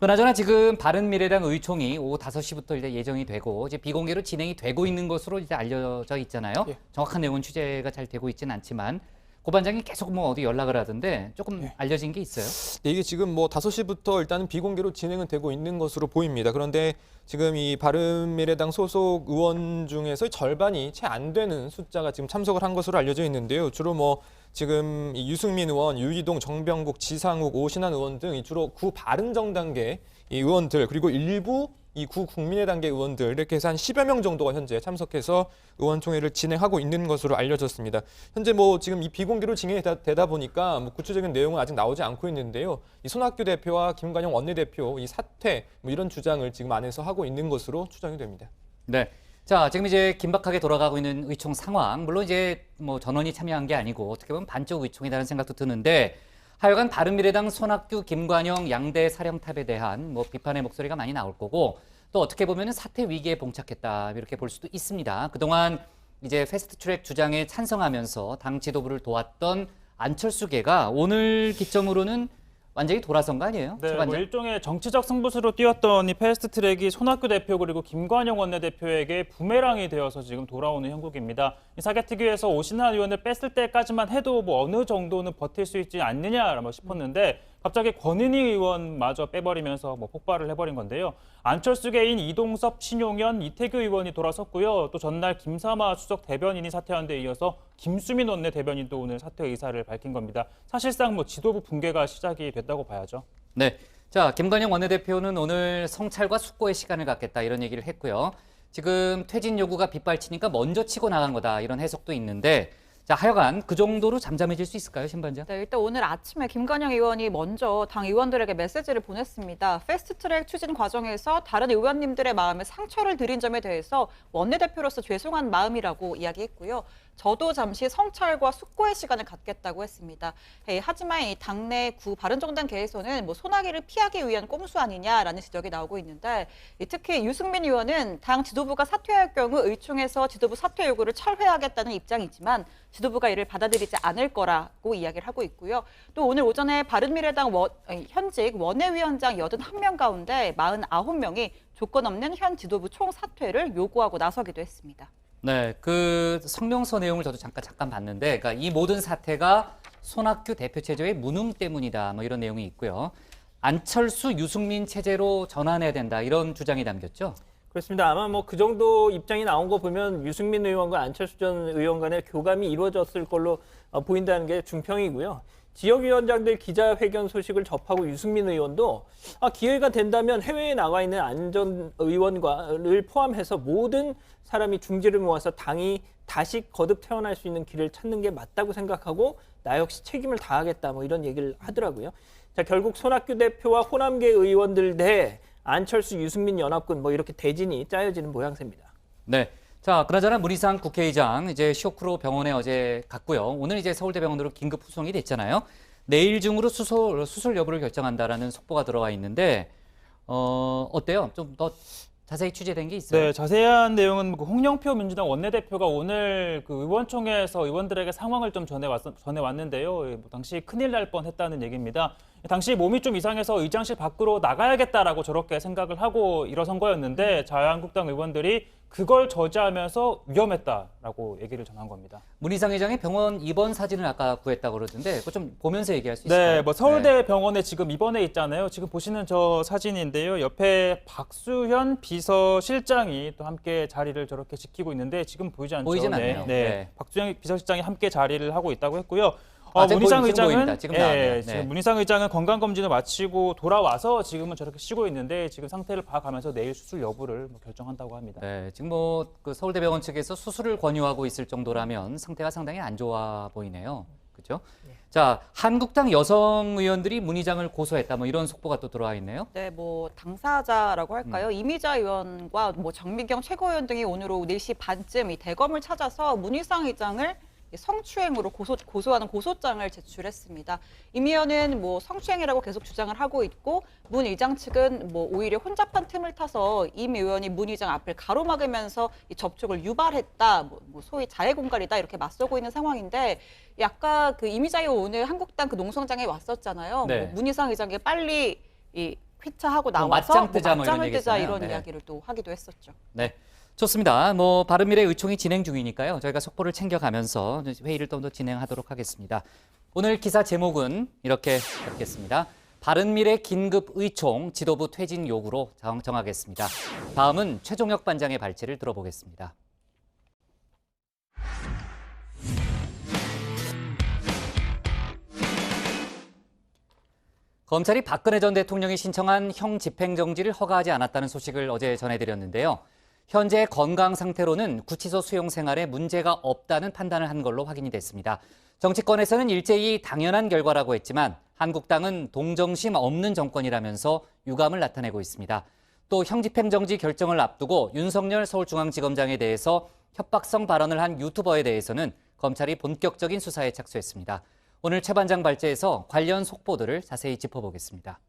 그나저나 지금 바른미래당 의총이 오후 5시부터 이제 예정이 되고 이제 비공개로 진행이 되고 있는 것으로 이제 알려져 있잖아요. 정확한 내용은 취재가 잘 되고 있지는 않지만 고반장이 계속 뭐 어디 연락을 하던데 조금 알려진 게 있어요? 네, 이게 지금 뭐 5시부터 일단은 비공개로 진행은 되고 있는 것으로 보입니다. 그런데 지금 이 바른미래당 소속 의원 중에서 절반이 채 안 되는 숫자가 지금 참석을 한 것으로 알려져 있는데요. 주로 뭐 지금 이 유승민 의원, 유이동, 정병국, 지상욱, 오신환 의원 등 주로 구 바른정당계 이 의원들 그리고 일부 이 구 국민의당계 의원들 이렇게 해서 한 10여 명 정도가 현재 참석해서 의원총회를 진행하고 있는 것으로 알려졌습니다. 현재 뭐 지금 이 비공개로 진행이 되다 보니까 뭐 구체적인 내용은 아직 나오지 않고 있는데요. 이 손학규 대표와 김관영 원내대표 이 사퇴 뭐 이런 주장을 지금 안에서 하고 있는 것으로 추정이 됩니다. 네. 자, 지금 이제 긴박하게 돌아가고 있는 의총 상황. 물론 이제 뭐 전원이 참여한 게 아니고 어떻게 보면 반쪽 의총이라는 생각도 드는데 하여간 바른미래당 손학규, 김관영 양대 사령탑에 대한 뭐 비판의 목소리가 많이 나올 거고 또 어떻게 보면 사퇴 위기에 봉착했다 이렇게 볼 수도 있습니다. 그동안 이제 패스트트랙 주장에 찬성하면서 당 지도부를 도왔던 안철수계가 오늘 기점으로는 완전히 돌아선 거 아니에요? 네, 뭐 일종의 정치적 승부수로 뛰었던 이 패스트트랙이 손학규 대표 그리고 김관영 원내대표에게 부메랑이 되어서 지금 돌아오는 형국입니다. 이 사개특위에서 오신환 의원을 뺐을 때까지만 해도 뭐 어느 정도는 버틸 수 있지 않느냐 싶었는데 갑자기 권은희 의원마저 빼버리면서 뭐 폭발을 해버린 건데요. 안철수계인 이동섭, 신용현, 이태규 의원이 돌아섰고요. 또 전날 김삼아 수석 대변인이 사퇴한 데 이어서 김수민 원내대변인도 오늘 사퇴 의사를 밝힌 겁니다. 사실상 뭐 지도부 붕괴가 시작이 됐다고 봐야죠. 네, 자 김관영 원내대표는 오늘 성찰과 숙고의 시간을 갖겠다 이런 얘기를 했고요. 지금 퇴진 요구가 빗발치니까 먼저 치고 나간 거다 이런 해석도 있는데 자, 하여간 그 정도로 잠잠해질 수 있을까요, 신반장? 네, 일단 오늘 아침에 김관영 의원이 먼저 당 의원들에게 메시지를 보냈습니다. 패스트트랙 추진 과정에서 다른 의원님들의 마음에 상처를 드린 점에 대해서 원내대표로서 죄송한 마음이라고 이야기했고요. 저도 잠시 성찰과 숙고의 시간을 갖겠다고 했습니다. 하지만 이 당내 구 바른정당계에서는 뭐 소나기를 피하기 위한 꼼수 아니냐라는 지적이 나오고 있는데 특히 유승민 의원은 당 지도부가 사퇴할 경우 의총에서 지도부 사퇴 요구를 철회하겠다는 입장이지만 지도부가 이를 받아들이지 않을 거라고 이야기를 하고 있고요. 또 오늘 오전에 바른미래당 현직 원내위원장 81명 가운데 49명이 조건 없는 현 지도부 총 사퇴를 요구하고 나서기도 했습니다. 네, 그 성명서 내용을 저도 잠깐 봤는데, 그러니까 이 모든 사태가 손학규 대표 체제의 무능 때문이다, 뭐 이런 내용이 있고요. 안철수, 유승민 체제로 전환해야 된다 이런 주장이 담겼죠. 그렇습니다. 아마 뭐 그 정도 입장이 나온 거 보면 유승민 의원과 안철수 전 의원 간의 교감이 이루어졌을 걸로 보인다는 게 중평이고요. 지역위원장들 기자회견 소식을 접하고 유승민 의원도 기회가 된다면 해외에 나가 있는 안 전 의원과를 포함해서 모든 사람이 중지를 모아서 당이 다시 거듭 태어날 수 있는 길을 찾는 게 맞다고 생각하고 나 역시 책임을 다하겠다 뭐 이런 얘기를 하더라고요. 자, 결국 손학규 대표와 호남계 의원들 대 안철수, 유승민 연합군 뭐 이렇게 대진이 짜여지는 모양새입니다. 네. 자, 그나저나 문희상 국회의장 이제 쇼크로 병원에 어제 갔고요. 오늘 이제 서울대병원으로 긴급 후송이 됐잖아요. 내일 중으로 수술 여부를 결정한다라는 속보가 들어와 있는데 어때요? 좀 더 자세히 취재된 게 있어요? 네, 자세한 내용은 그 홍영표 민주당 원내대표가 오늘 그 의원총회에서 의원들에게 상황을 좀 전해왔는데요. 당시 큰일 날 뻔했다는 얘기입니다. 당시 몸이 좀 이상해서 의장실 밖으로 나가야겠다라고 저렇게 생각을 하고 일어선 거였는데 자유한국당 의원들이 그걸 저지하면서 위험했다라고 얘기를 전한 겁니다. 문희상 회장의 병원 입원 사진을 아까 구했다고 그러던데 그거 좀 보면서 얘기할 수 있을까요? 네, 뭐 서울대 병원에 지금 입원해 있잖아요. 지금 보시는 저 사진인데요. 옆에 박수현 비서실장이 또 함께 자리를 저렇게 지키고 있는데 지금 보이지 않죠? 보이진 않네요. 네. 박수현 비서실장이 함께 자리를 하고 있다고 했고요. 문희상 의장은 지금 문희상 의장은 건강 검진을 마치고 돌아와서 지금은 저렇게 쉬고 있는데 지금 상태를 봐가면서 내일 수술 여부를 결정한다고 합니다. 네, 지금 뭐 그 서울대병원 측에서 수술을 권유하고 있을 정도라면 상태가 상당히 안 좋아 보이네요. 그렇죠? 자, 한국당 여성 의원들이 문 의장을 고소했다. 뭐 이런 속보가 또 들어와 있네요. 네, 뭐 당사자라고 할까요? 이미자 의원과 뭐 정미경 최고위원 등이 오늘 오후 4시 반쯤 이 대검을 찾아서 문희상 의장을 성추행으로 고소하는 고소장을 제출했습니다. 임 의원은 뭐 성추행이라고 계속 주장을 하고 있고 문 의장 측은 뭐 오히려 혼잡한 틈을 타서 임 의원이 문 의장 앞을 가로막으면서 이 접촉을 유발했다, 뭐 소위 자해 공갈이다 이렇게 맞서고 있는 상황인데 아까 그 이미자 의원 오늘 한국당 그 농성장에 왔었잖아요. 네. 뭐 문 의장 의장이 빨리 이 휘차하고 나와서 맞짱 뜨자 맞짱을 뜨자 이런 네. 이야기를 또 하기도 했었죠. 네. 좋습니다. 뭐 바른미래 의총이 진행 중이니까요. 저희가 속보를 챙겨가면서 회의를 좀 더 진행하도록 하겠습니다. 오늘 기사 제목은 이렇게 적겠습니다. 바른미래 긴급 의총 지도부 퇴진 요구로 정하겠습니다. 다음은 최종혁 반장의 발제를 들어보겠습니다. 검찰이 박근혜 전 대통령이 신청한 형 집행정지를 허가하지 않았다는 소식을 어제 전해드렸는데요. 현재 건강 상태로는 구치소 수용 생활에 문제가 없다는 판단을 한 걸로 확인이 됐습니다. 정치권에서는 일제히 당연한 결과라고 했지만 한국당은 동정심 없는 정권이라면서 유감을 나타내고 있습니다. 또 형 집행정지 결정을 앞두고 윤석열 서울중앙지검장에 대해서 협박성 발언을 한 유튜버에 대해서는 검찰이 본격적인 수사에 착수했습니다. 오늘 최 반장 발제에서 관련 속보들을 자세히 짚어보겠습니다.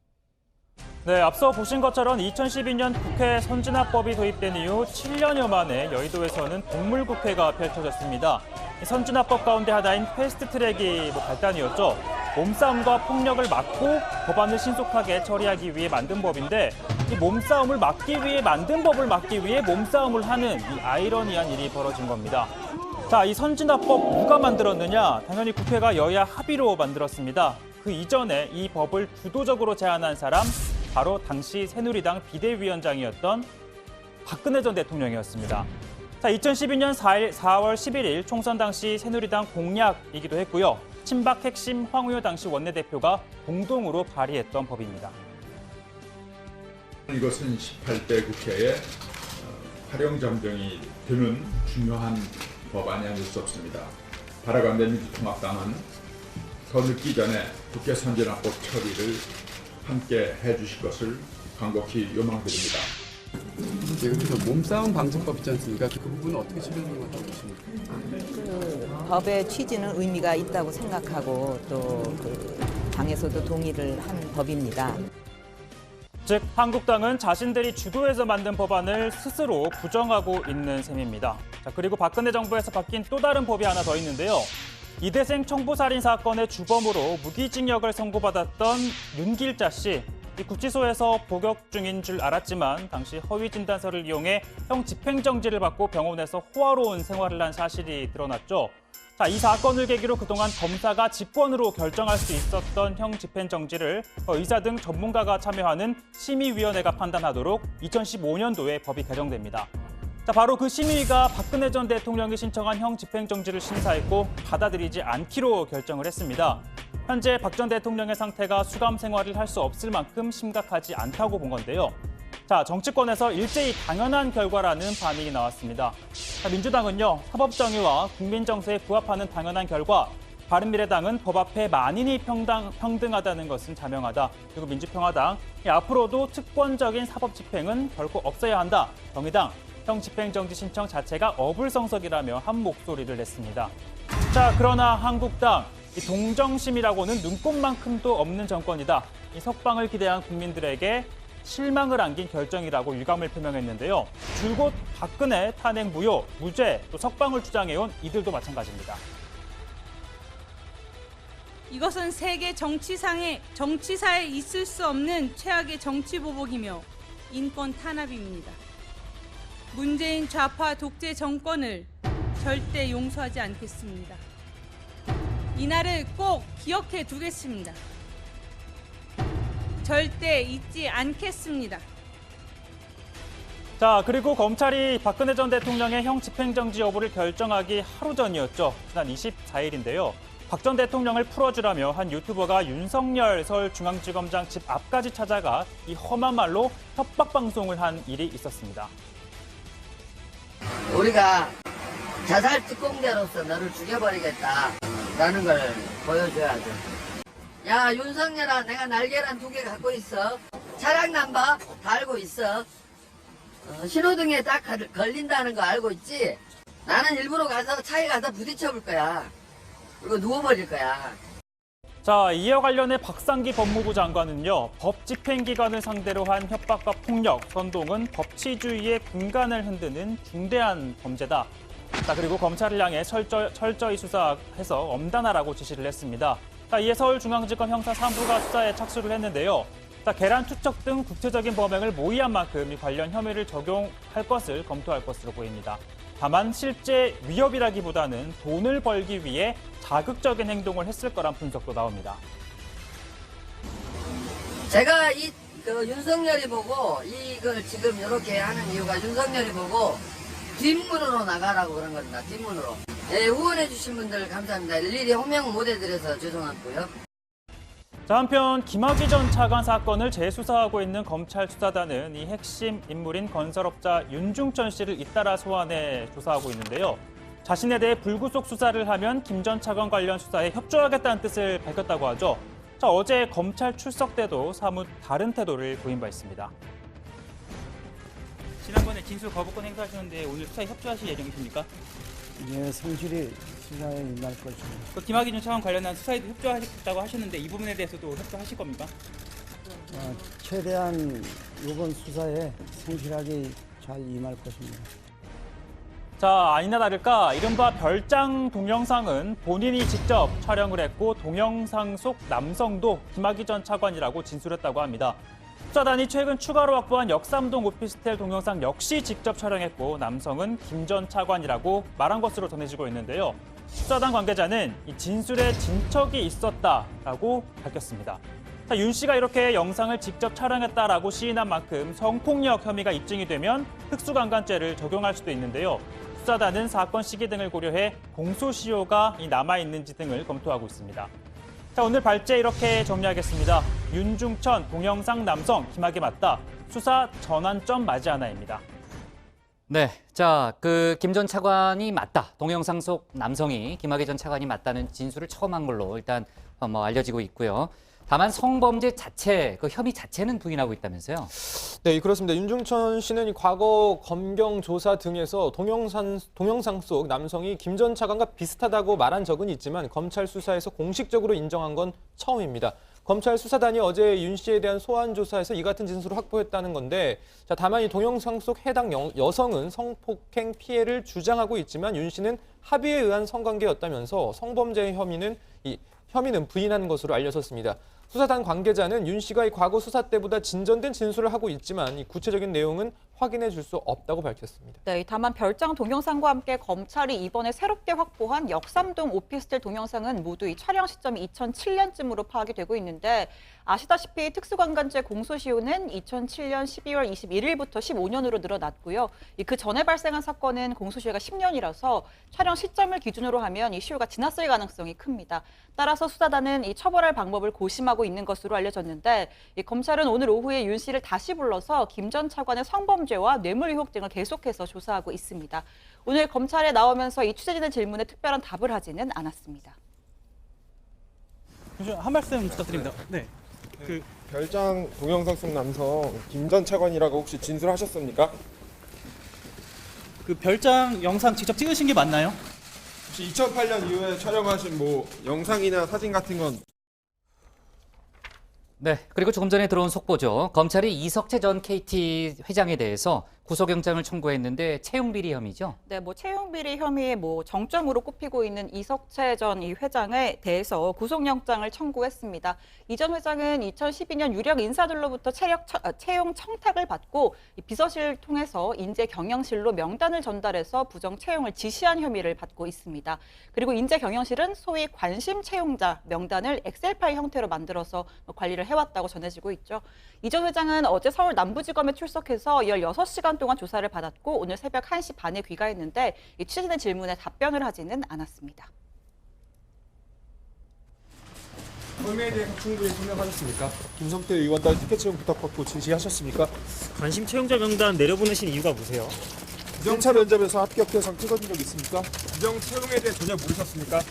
네, 앞서 보신 것처럼 2012년 국회 선진화법이 도입된 이후 7년여 만에 여의도에서는 동물국회가 펼쳐졌습니다. 선진화법 가운데 하나인 패스트트랙이 발단이었죠. 몸싸움과 폭력을 막고 법안을 신속하게 처리하기 위해 만든 법인데 이 몸싸움을 막기 위해 만든 법을 막기 위해 몸싸움을 하는 이 아이러니한 일이 벌어진 겁니다. 자, 이 선진화법 누가 만들었느냐? 당연히 국회가 여야 합의로 만들었습니다. 그 이전에 이 법을 주도적으로 제안한 사람 바로 당시 새누리당 비대위원장이었던 박근혜 전 대통령이었습니다. 자, 2012년 4월 11일 총선 당시 새누리당 공약이기도 했고요. 친박 핵심 황우여 당시 원내대표가 공동으로 발의했던 법입니다. 이것은 18대 국회에 활용점정이 되는 중요한 법안이 아닐 수 없습니다. 바라건대 민주통합당은 더 늦기 전에 국회 선진화법 처리를 함께 해주실 것을 간곡히 요망드립니다. 그래서 몸싸움 방지법 있지 않습니까? 그 부분은 어떻게 처리하는 것 같다고 보십니까? 그 법의 취지는 의미가 있다고 생각하고 또 그 당에서도 동의를 한 법입니다. 즉 한국당은 자신들이 주도해서 만든 법안을 스스로 부정하고 있는 셈입니다. 자, 그리고 박근혜 정부에서 바뀐 또 다른 법이 하나 더 있는데요. 이대생 청부살인 사건의 주범으로 무기징역을 선고받았던 윤길자 씨. 이 구치소에서 복역 중인 줄 알았지만 당시 허위 진단서를 이용해 형 집행정지를 받고 병원에서 호화로운 생활을 한 사실이 드러났죠. 자, 이 사건을 계기로 그동안 검사가 직권으로 결정할 수 있었던 형 집행정지를 의사 등 전문가가 참여하는 심의위원회가 판단하도록 2015년도에 법이 개정됩니다. 자, 바로 그 심의위가 박근혜 전 대통령이 신청한 형 집행정지를 심사했고 받아들이지 않기로 결정을 했습니다. 현재 박 전 대통령의 상태가 수감 생활을 할 수 없을 만큼 심각하지 않다고 본 건데요. 자, 정치권에서 일제히 당연한 결과라는 반응이 나왔습니다. 자, 민주당은요, 사법정의와 국민정서에 부합하는 당연한 결과, 바른미래당은 법 앞에 만인이 평등하다는 것은 자명하다. 그리고 민주평화당, 앞으로도 특권적인 사법집행은 결코 없어야 한다. 정의당, 형 집행정지 신청 자체가 어불성설이라며 한 목소리를 냈습니다. 자, 그러나 한국당, 이 동정심이라고는 눈꼽만큼도 없는 정권이다. 이 석방을 기대한 국민들에게 실망을 안긴 결정이라고 유감을 표명했는데요. 줄곧 박근혜 탄핵 무효, 무죄, 또 석방을 주장해온 이들도 마찬가지입니다. 이것은 세계 정치사에 있을 수 없는 최악의 정치 보복이며 인권 탄압입니다. 문재인 좌파 독재 정권을 절대 용서하지 않겠습니다. 이날을 꼭 기억해 두겠습니다. 절대 잊지 않겠습니다. 자, 그리고 검찰이 박근혜 전 대통령의 형 집행정지 여부를 결정하기 하루 전이었죠. 지난 24일인데요. 박 전 대통령을 풀어주라며 한 유튜버가 윤석열 서울중앙지검장 집 앞까지 찾아가 이 험한 말로 협박 방송을 한 일이 있었습니다. 우리가 자살 특공대로서 너를 죽여버리겠다라는 걸 보여줘야 돼. 야, 윤석열아, 내가 날계란 2개 갖고 있어. 차량 넘버 다 알고 있어. 신호등에 딱 걸린다는 거 알고 있지? 나는 일부러 가서 차에 가서 부딪혀볼 거야. 그리고 누워버릴 거야. 자, 이와 관련해 박상기 법무부 장관은요. 법 집행기관을 상대로 한 협박과 폭력, 선동은 법치주의의 근간을 흔드는 중대한 범죄다. 자, 그리고 검찰을 향해 철저히 수사해서 엄단하라고 지시를 했습니다. 자, 이에 서울중앙지검 형사 3부가 수사에 착수를 했는데요. 자, 계란 투척 등 구체적인 범행을 모의한 만큼 이 관련 혐의를 적용할 것을 검토할 것으로 보입니다. 다만 실제 위협이라기보다는 돈을 벌기 위해 자극적인 행동을 했을 거란 분석도 나옵니다. 제가 윤석열이 보고 이걸 지금 이렇게 하는 이유가 윤석열이 보고 뒷문으로 나가라고 그런 겁니다. 뒷문으로. 예, 후원해 주신 분들 감사합니다. 일일이 호명 못 해드려서 죄송하고요. 자, 한편 김학의 전 차관 사건을 재수사하고 있는 검찰 수사단은 이 핵심 인물인 건설업자 윤중천 씨를 잇따라 소환해 조사하고 있는데요. 자신에 대해 불구속 수사를 하면 김 전 차관 관련 수사에 협조하겠다는 뜻을 밝혔다고 하죠. 자, 어제 검찰 출석 때도 사뭇 다른 태도를 보인 바 있습니다. 지난번에 진술 거부권 행사하셨는데 오늘 수사에 협조하실 예정이십니까? 예, 성실히 수사에 임할 것입니다. 또 김학의 전 차관 관련한 수사에도 협조하겠다고 하셨는데 이 부분에 대해서도 협조하실 겁니까? 최대한 이번 수사에 성실하게 잘 임할 것입니다. 자, 아니나 다를까 이른바 별장 동영상은 본인이 직접 촬영을 했고 동영상 속 남성도 김학의 전 차관이라고 진술했다고 합니다. 수사단이 최근 추가로 확보한 역삼동 오피스텔 동영상 역시 직접 촬영했고 남성은 김 전 차관이라고 말한 것으로 전해지고 있는데요. 수사단 관계자는 이 진술에 진척이 있었다라고 밝혔습니다. 자, 윤 씨가 이렇게 영상을 직접 촬영했다라고 시인한 만큼 성폭력 혐의가 입증이 되면 특수강간죄를 적용할 수도 있는데요. 수사단은 사건 시기 등을 고려해 공소시효가 남아있는지 등을 검토하고 있습니다. 자, 오늘 발제 이렇게 정리하겠습니다. 윤중천 동영상 남성 김학의 맞다. 수사 전환점 맞이하나입니다. 네, 자, 김 전 차관이 맞다. 동영상 속 남성이 김학의 전 차관이 맞다는 진술을 처음 한 걸로 일단 알려지고 있고요. 다만 성범죄 자체, 혐의 자체는 부인하고 있다면서요? 네, 그렇습니다. 윤중천 씨는 과거 검경 조사 등에서 동영상 속 남성이 김 전 차관과 비슷하다고 말한 적은 있지만 검찰 수사에서 공식적으로 인정한 건 처음입니다. 검찰 수사단이 어제 윤 씨에 대한 소환 조사에서 이 같은 진술을 확보했다는 건데, 자, 다만 이 동영상 속 해당 여성은 성폭행 피해를 주장하고 있지만 윤 씨는 합의에 의한 성관계였다면서 성범죄의 혐의는 부인한 것으로 알려졌습니다. 수사단 관계자는 윤 씨가 이 과거 수사 때보다 진전된 진술을 하고 있지만 이 구체적인 내용은 확인해 줄 수 없다고 밝혔습니다. 네, 다만 별장 동영상과 함께 검찰이 이번에 새롭게 확보한 역삼동 오피스텔 동영상은 모두 이 촬영 시점이 2007년쯤으로 파악이 되고 있는데 아시다시피 특수관광죄 공소시효는 2007년 12월 21일부터 15년으로 늘어났고요. 그 전에 발생한 사건은 공소시효가 10년이라서 촬영 시점을 기준으로 하면 이 시효가 지났을 가능성이 큽니다. 따라서 수사단은 이 처벌할 방법을 고심하고 있는 것으로 알려졌는데 검찰은 오늘 오후에 윤 씨를 다시 불러서 김 전 차관의 성범죄와 뇌물 의혹 등을 계속해서 조사하고 있습니다. 오늘 검찰에 나오면서 이 취재진의 질문에 특별한 답을 하지는 않았습니다. 한 말씀 부탁드립니다. 네. 별장 동영상 속 남성 김 전 차관이라고 혹시 진술하셨습니까? 그 별장 영상 직접 찍으신 게 맞나요? 혹시 2008년 이후에 촬영하신 영상이나 사진 같은 건 네, 그리고 조금 전에 들어온 속보죠. 검찰이 이석채 전 KT 회장에 대해서 구속영장을 청구했는데 채용비리 혐의죠? 네, 채용비리 혐의에 정점으로 꼽히고 있는 이석채 전 이 회장에 대해서 구속영장을 청구했습니다. 이 전 회장은 2012년 유력 인사들로부터 채용 청탁을 받고 비서실 통해서 인재 경영실로 명단을 전달해서 부정 채용을 지시한 혐의를 받고 있습니다. 그리고 인재 경영실은 소위 관심 채용자 명단을 엑셀 파일 형태로 만들어서 관리를 해왔다고 전해지고 있죠. 이 전 회장은 어제 서울 남부지검에 출석해서 16시간 동안 조사를 받았고 오늘 새벽 1시 반에 귀가했는데 취재진 질문에 답변을 하지는 않았습니다. 혐의에 대해서 충분히 설명하셨습니까? 김성태 의원 딸 티켓 채용 부탁받고 진시하셨습니까? 관심 채용자 명단 내려보내신 이유가 뭐세요? 부정차 면접에서 합격 대상 찍어준 적 있습니까? 부정 채용에 대해 전혀 모르셨습니까?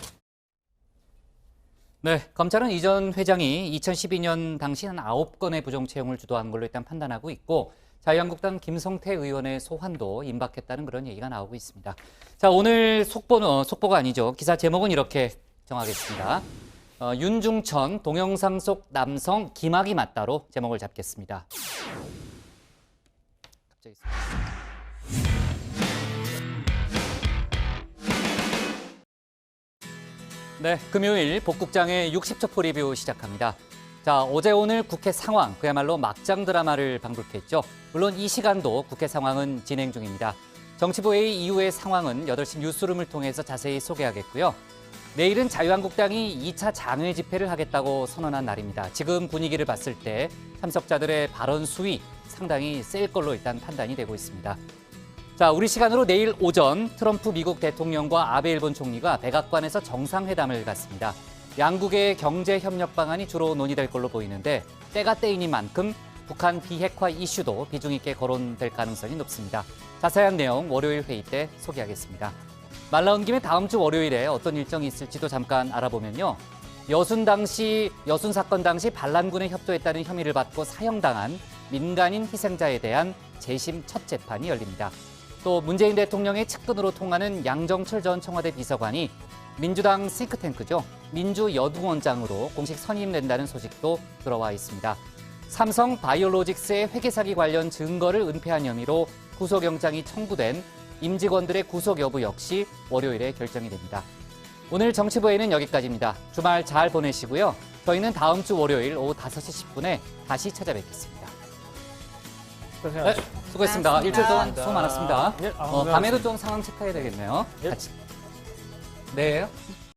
네, 검찰은 이 전 회장이 2012년 당시 한 9건의 부정 채용을 주도한 걸로 일단 판단하고 있고 자유한국당 김성태 의원의 소환도 임박했다는 그런 얘기가 나오고 있습니다. 자, 오늘 속보가 아니죠. 기사 제목은 이렇게 정하겠습니다. 윤중천 동영상 속 남성 김학이 맞다로 제목을 잡겠습니다. 갑자기 네, 금요일 복국장의 60초 리뷰 시작합니다. 자, 어제 오늘 국회 상황, 그야말로 막장 드라마를 방불케 했죠. 물론 이 시간도 국회 상황은 진행 중입니다. 정치부회의 이후의 상황은 8시 뉴스룸을 통해서 자세히 소개하겠고요. 내일은 자유한국당이 2차 장외 집회를 하겠다고 선언한 날입니다. 지금 분위기를 봤을 때 참석자들의 발언 수위 상당히 셀 걸로 일단 판단이 되고 있습니다. 자, 우리 시간으로 내일 오전 트럼프 미국 대통령과 아베 일본 총리가 백악관에서 정상회담을 갖습니다. 양국의 경제 협력 방안이 주로 논의될 걸로 보이는데 때가 때이니 만큼 북한 비핵화 이슈도 비중 있게 거론될 가능성이 높습니다. 자세한 내용 월요일 회의 때 소개하겠습니다. 말 나온 김에 다음 주 월요일에 어떤 일정이 있을지도 잠깐 알아보면요. 여순 사건 당시 반란군에 협조했다는 혐의를 받고 사형당한 민간인 희생자에 대한 재심 첫 재판이 열립니다. 또 문재인 대통령의 측근으로 통하는 양정철 전 청와대 비서관이 민주당 싱크탱크죠. 민주여중원장으로 공식 선임된다는 소식도 들어와 있습니다. 삼성 바이오로직스의 회계 사기 관련 증거를 은폐한 혐의로 구속영장이 청구된 임직원들의 구속 여부 역시 월요일에 결정이 됩니다. 오늘 정치부회는 여기까지입니다. 주말 잘 보내시고요. 저희는 다음 주 월요일 오후 5시 10분에 다시 찾아뵙겠습니다. 네, 수고했습니다. 일주일 동안 수고 많았습니다. 밤에도 좀 상황 체크해야 되겠네요. 같이. 네.